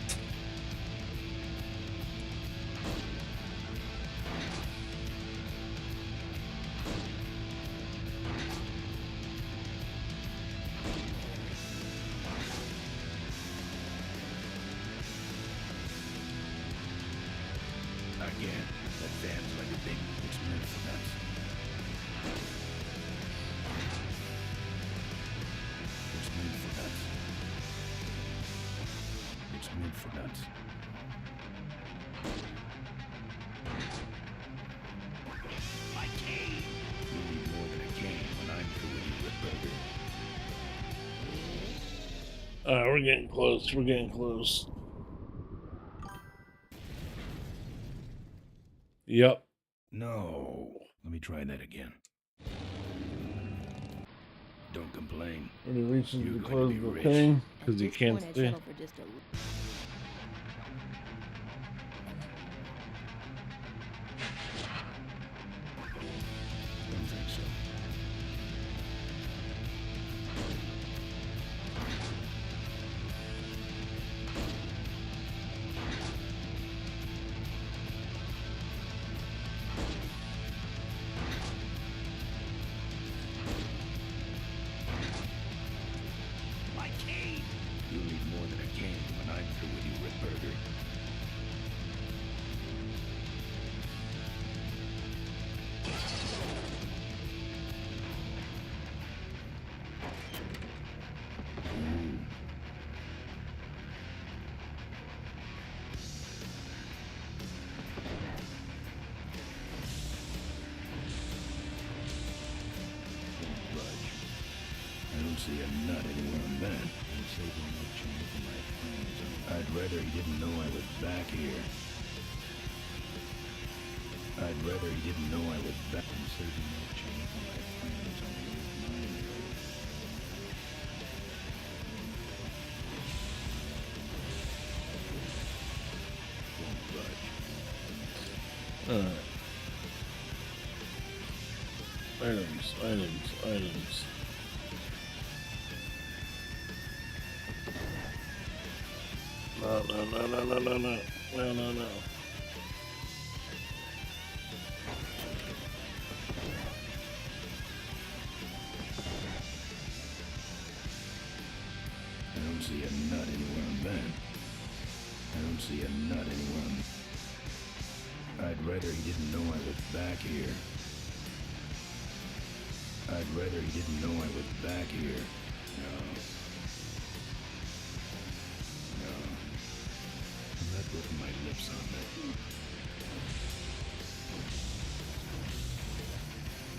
Again, that fan's like a big, it's meant for nuts. It's meant for nuts. It's meant for nuts. My cane! You need more than a cane when I'm through with you, Rip Burger. Alright, we're getting close. We're getting close. Yep. No. Let me try that again. Don't complain. When he reaches You're to going close to be the rich. thing, because he At this can't point, I'd see. settle for just a Don't think so. My cane! You need more than a cane when I'm through with you, Rip Burger. I don't see a nut anywhere on that. I'm saving that chain for my friends. I'd rather he didn't know I was back here. I'd rather he didn't know I was back. I'm saving that chain for my friends on the old mine road. Won't budge. Alright. Items. No. I don't see a nut anywhere on that. I don't see a nut anywhere on... I'd rather he didn't know I was back here. I'd rather he didn't know I was back here. No. I'm not putting my lips on that.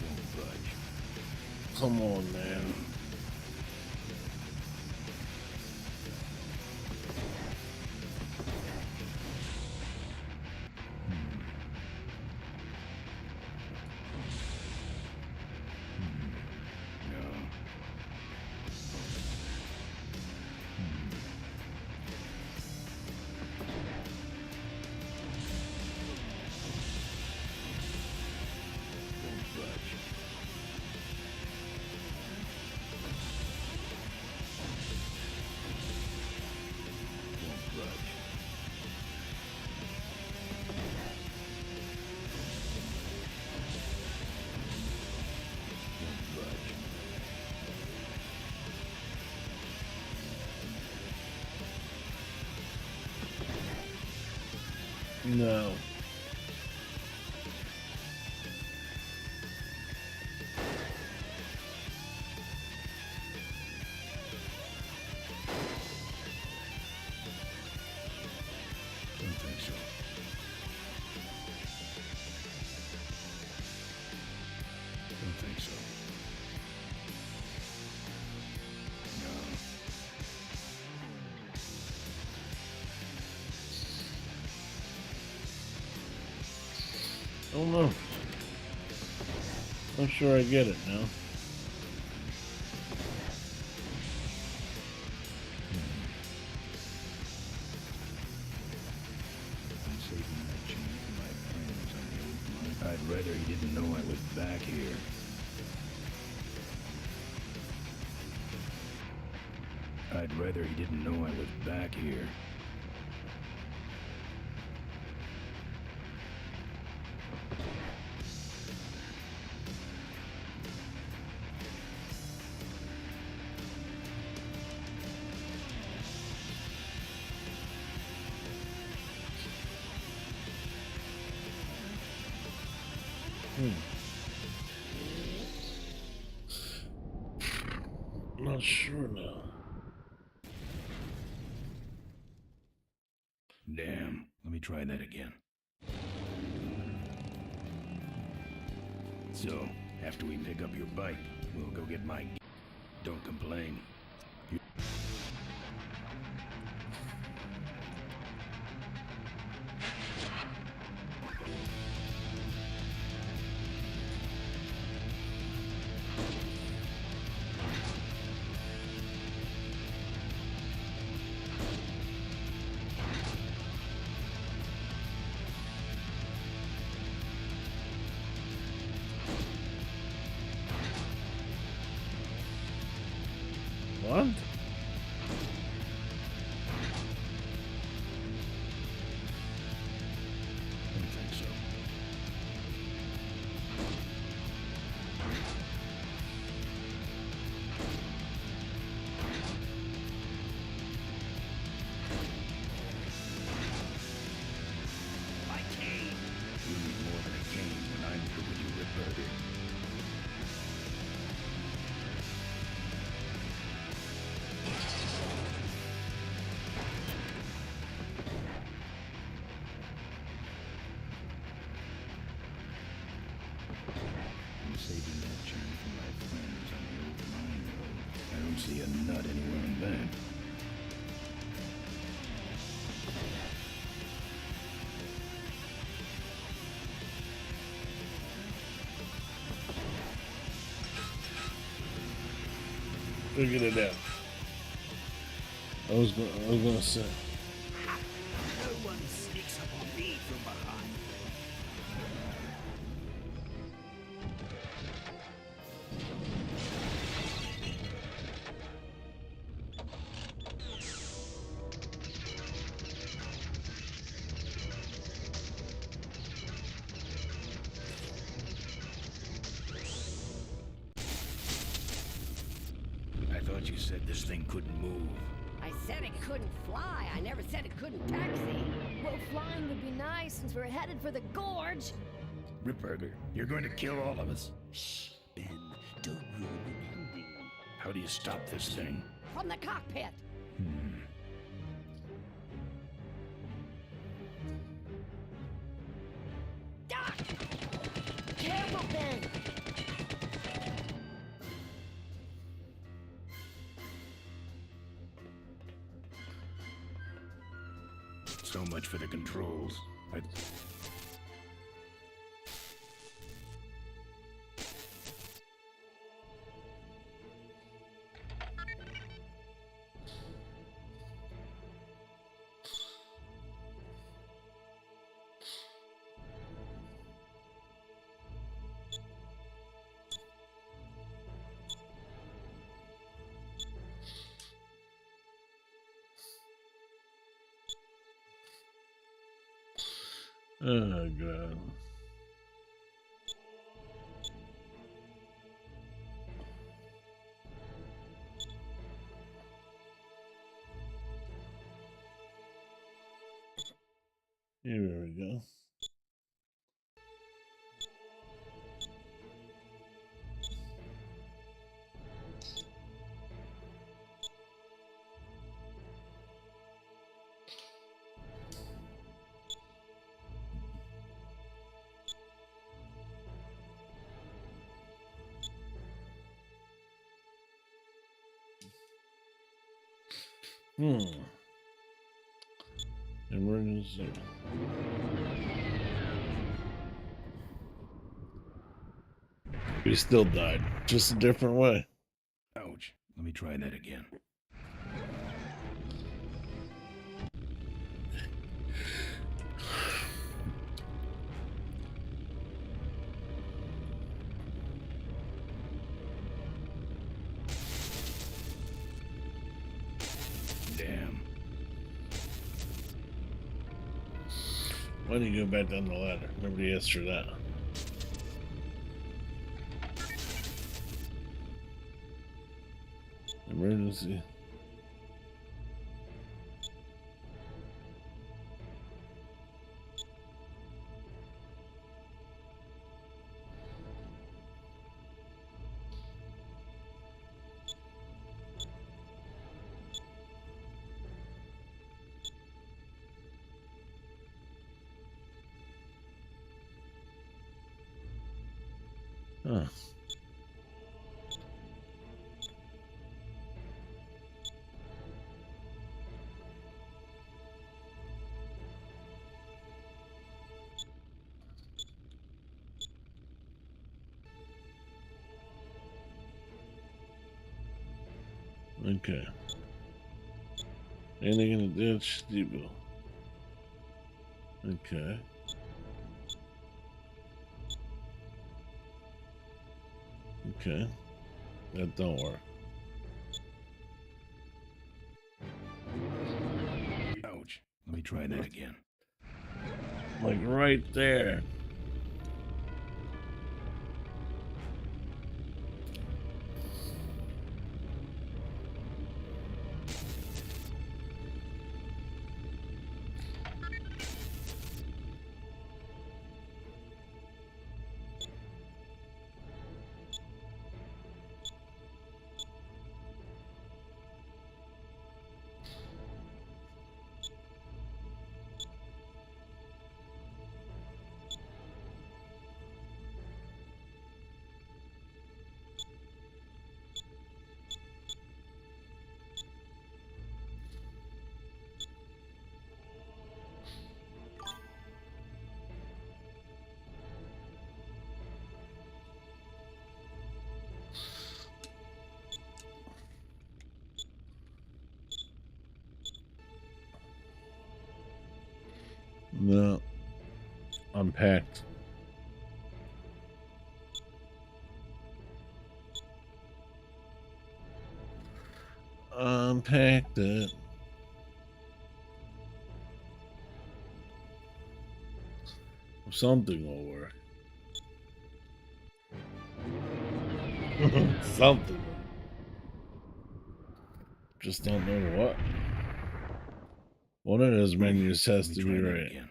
Won't budge. Come on, man. No. Don't think so. Don't think so. I don't know. Not sure I get it now. I'm saving that chain for my friends on the old mine. I'd rather he didn't know I was back here. I'd rather he didn't know I was back here. Not sure now. Damn. Let me try that again. So, after we pick up your bike, we'll go get my... Don't complain. What? Don't think so. My cane! You need more than a cane when I'm through with you, Ripburger. I'm saving that chain for my friends on the old mine road. I don't see a nut anywhere in that. Figured it out. I was gonna say. No one sneaks up on me from behind. I thought you said this thing couldn't move. I said it couldn't fly. I never said it couldn't taxi. Well, flying would be nice since we're headed for the gorge. Ripburger, you're going to kill all of us. Shh, Ben, don't ruin the ending. How do you stop this thing? From the cockpit. Ah! Careful, Ben. So much for the controls. Oh god. Here we go. Emergency. We still died, just a different way. Ouch. Let me try that again. Damn. Why don't you go back down the ladder? Nobody asked for that. Emergency. Huh. Okay. Anything in the ditch? Depot. Okay. Okay. That don't work. Ouch. Let me try that again. Like right there. No. Unpacked. Unpacked it. Something will work. Something. Just don't know what. One of those menus has to be right. Again.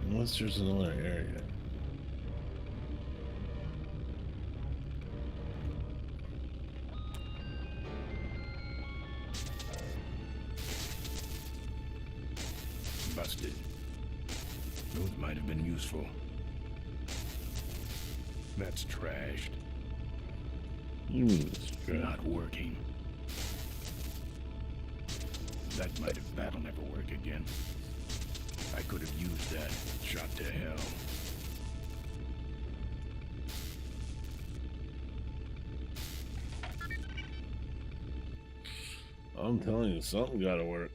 Unless there's another area. Busted. Those might have been useful. That's trashed. You mean it's trashed? Not working. That might have. That'll never work again. I could have used that. Shot to hell. I'm telling you, something gotta work.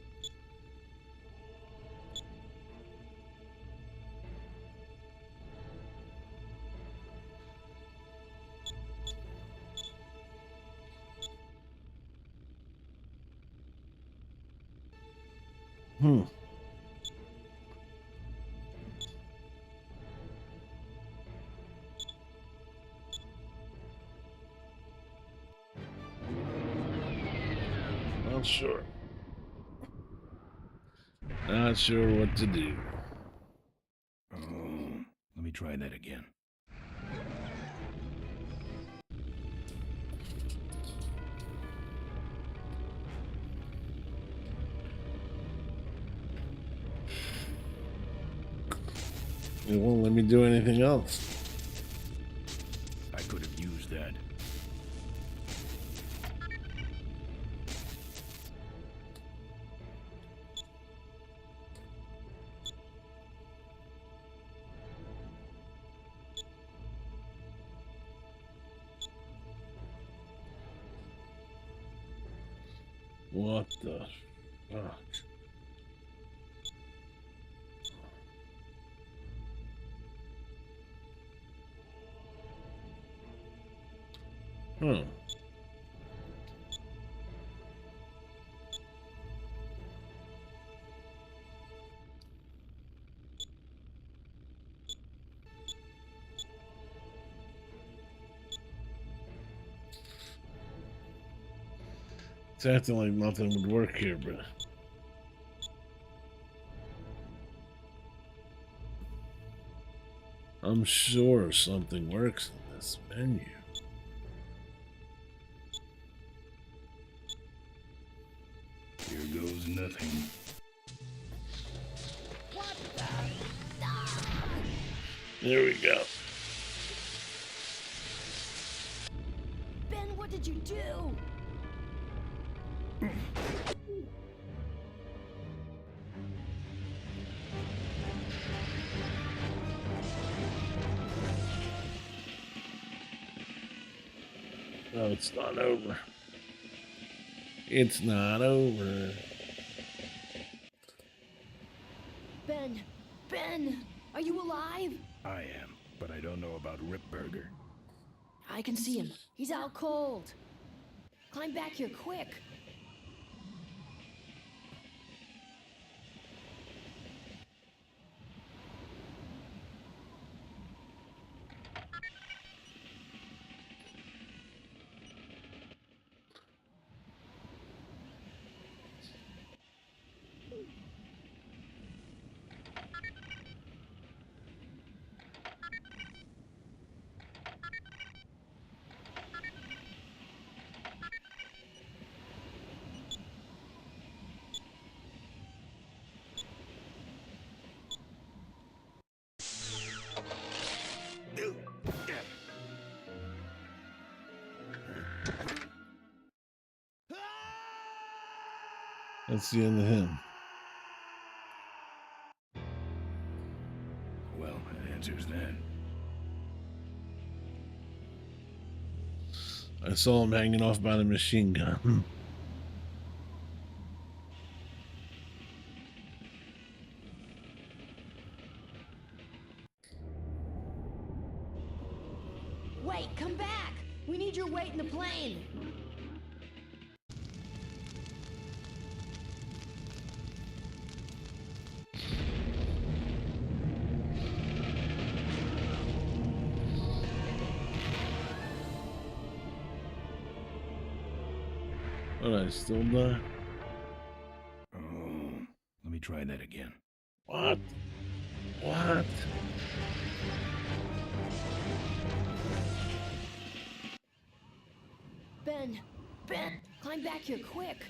Not sure. Not sure what to do. Oh, let me try that again. It won't let me do anything else. I could have used that. What the fuck? Huh. It's acting like nothing would work here, but I'm sure something works in this menu. Here goes nothing. There we go. Ben, what did you do? No, it's not over. It's not over. Ben, are you alive? I am, but I don't know about Ripburger. I can see him. He's out cold. Climb back here quick. That's the end of him. Well, that answers that. I saw him hanging off by the machine gun. Wait, come back! We need your weight in the plane! But I still die. Oh, let me try that again. What? What? Ben, climb back here quick.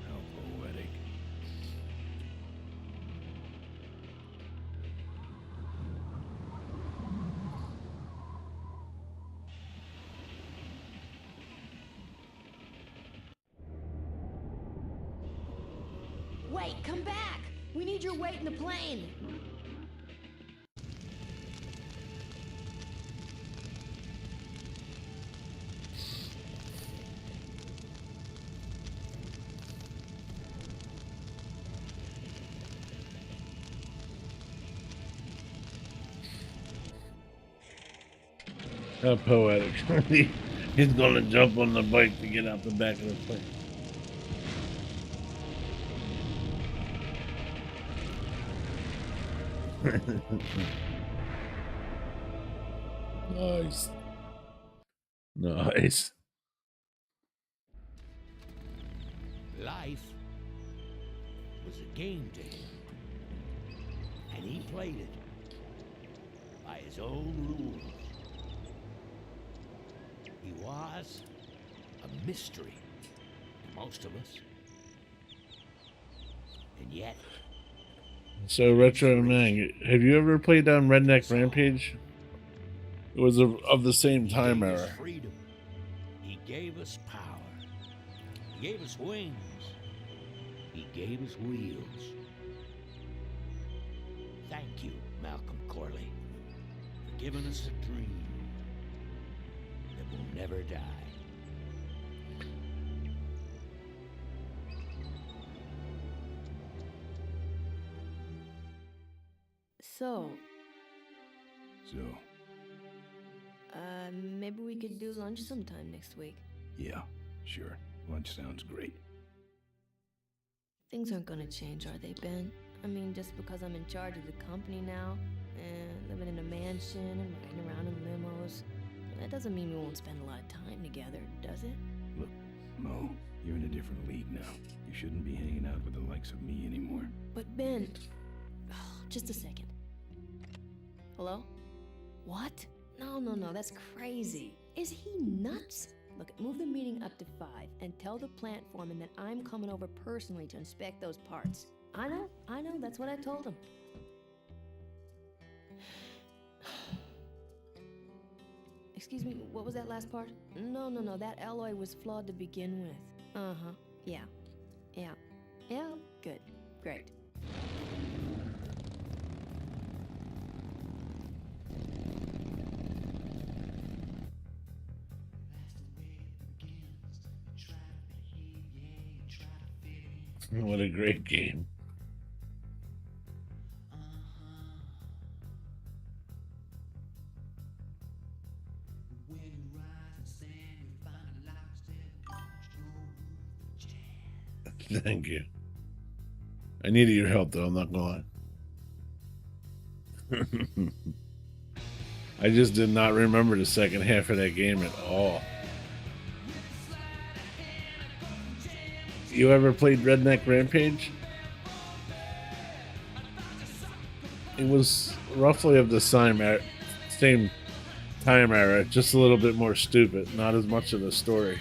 How poetic. Wait, come back! We need your weight in the plane! How poetic. He's gonna jump on the bike to get out the back of the plane. Nice. Nice. Life was a game to him, and he played it by his own rules. He was a mystery to most of us, and yet. So, Retro Man, have you ever played on Redneck Rampage? It was of the same time era. Freedom. He gave us power. He gave us wings. He gave us wheels. Thank you, Malcolm Corley, for giving us a dream that will never die. So, maybe we could do lunch sometime next week. Yeah, sure. Lunch sounds great. Things aren't gonna change, are they, Ben? I mean, just because I'm in charge of the company now, and living in a mansion and riding around in limos, that doesn't mean we won't spend a lot of time together, does it? Look, Mo, you're in a different league now. You shouldn't be hanging out with the likes of me anymore. But Ben... Oh, just a second. Hello? What? No, that's crazy. Is he nuts? Look, move the meeting up to 5 and tell the plant foreman that I'm coming over personally to inspect those parts. I know, that's what I told him. Excuse me, what was that last part? No, that alloy was flawed to begin with. Uh-huh, yeah, good, great. What a great game. Thank you. I needed your help, though. I'm not gonna lie. I just did not remember the second half of that game at all. You ever played Redneck Rampage? It was roughly of the same time era, just a little bit more stupid, not as much of the story.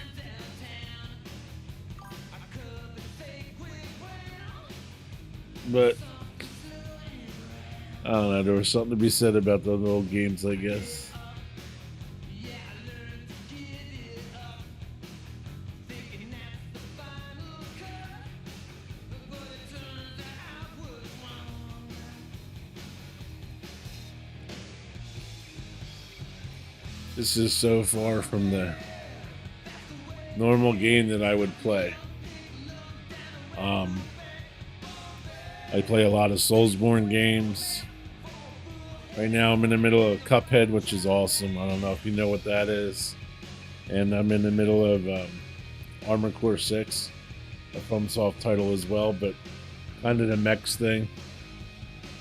But I don't know, there was something to be said about those old games, I guess. This is so far from the normal game that I would play. I play a lot of Soulsborne games. Right now I'm in the middle of Cuphead, which is awesome. I don't know if you know what that is. And I'm in the middle of Armored Core 6, a FromSoft title as well, but kind of the mechs thing.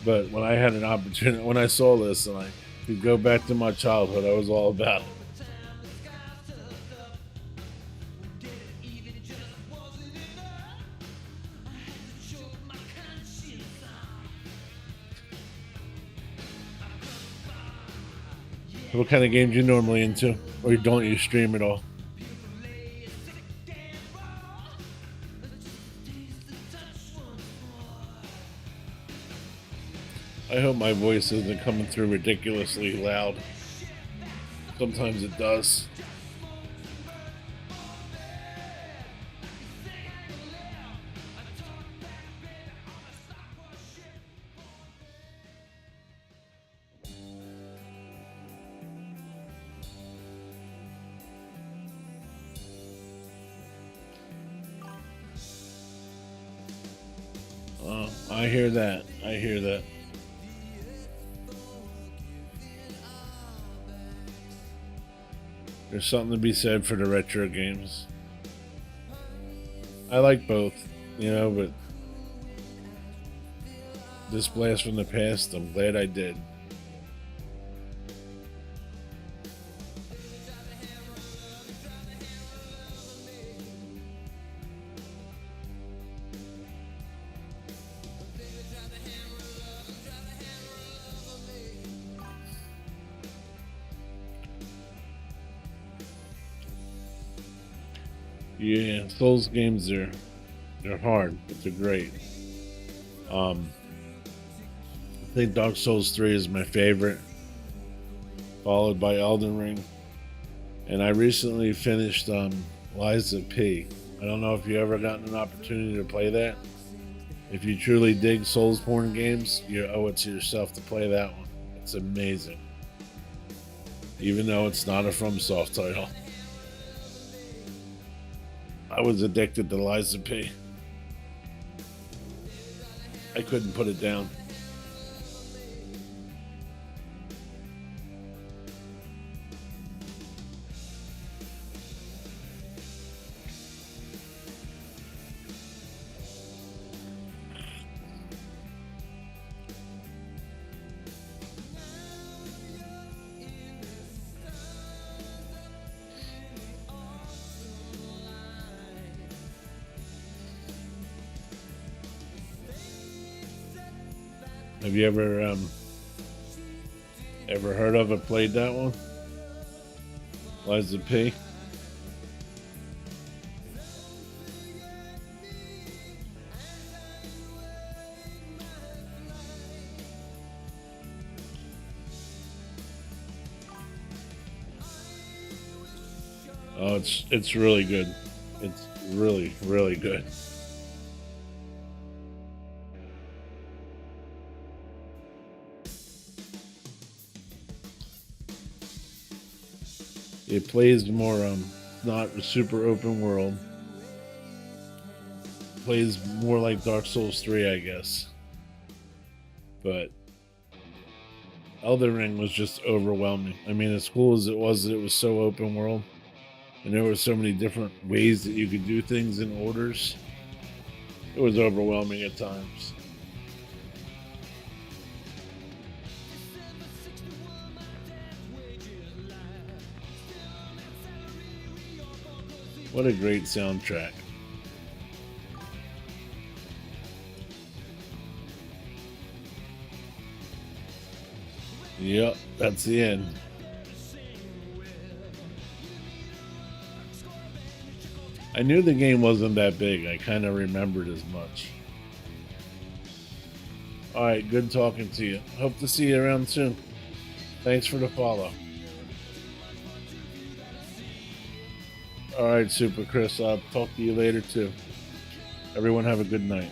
But when I had an opportunity, when I saw this and I could go back to my childhood, I was all about it. What kind of games you normally into? Or don't you stream at all? I hope my voice isn't coming through ridiculously loud. Sometimes it does. I hear that. I hear that. There's something to be said for the retro games. I like both, you know, but this blast from the past, I'm glad I did. Yeah, Souls games they're hard, but they're great. I think Dark Souls 3 is my favorite, followed by Elden Ring. And I recently finished Lies of P. I don't know if you ever gotten an opportunity to play that. If you truly dig Soulsborne games, you owe it to yourself to play that one. It's amazing. Even though it's not a FromSoft title. I was addicted to Lies of P. I couldn't put it down. Have you ever heard of or played that one? Lies of P? Oh, it's really good. It's really, really good. It plays more, not a super open world. Plays more like Dark Souls 3, I guess. But Elden Ring was just overwhelming. I mean, as cool as it was so open world. And there were so many different ways that you could do things in orders. It was overwhelming at times. What a great soundtrack. Yep, that's the end. I knew the game wasn't that big. I kind of remembered as much. Alright, good talking to you. Hope to see you around soon. Thanks for the follow. Alright, Super Chris. I'll talk to you later too. Everyone have a good night.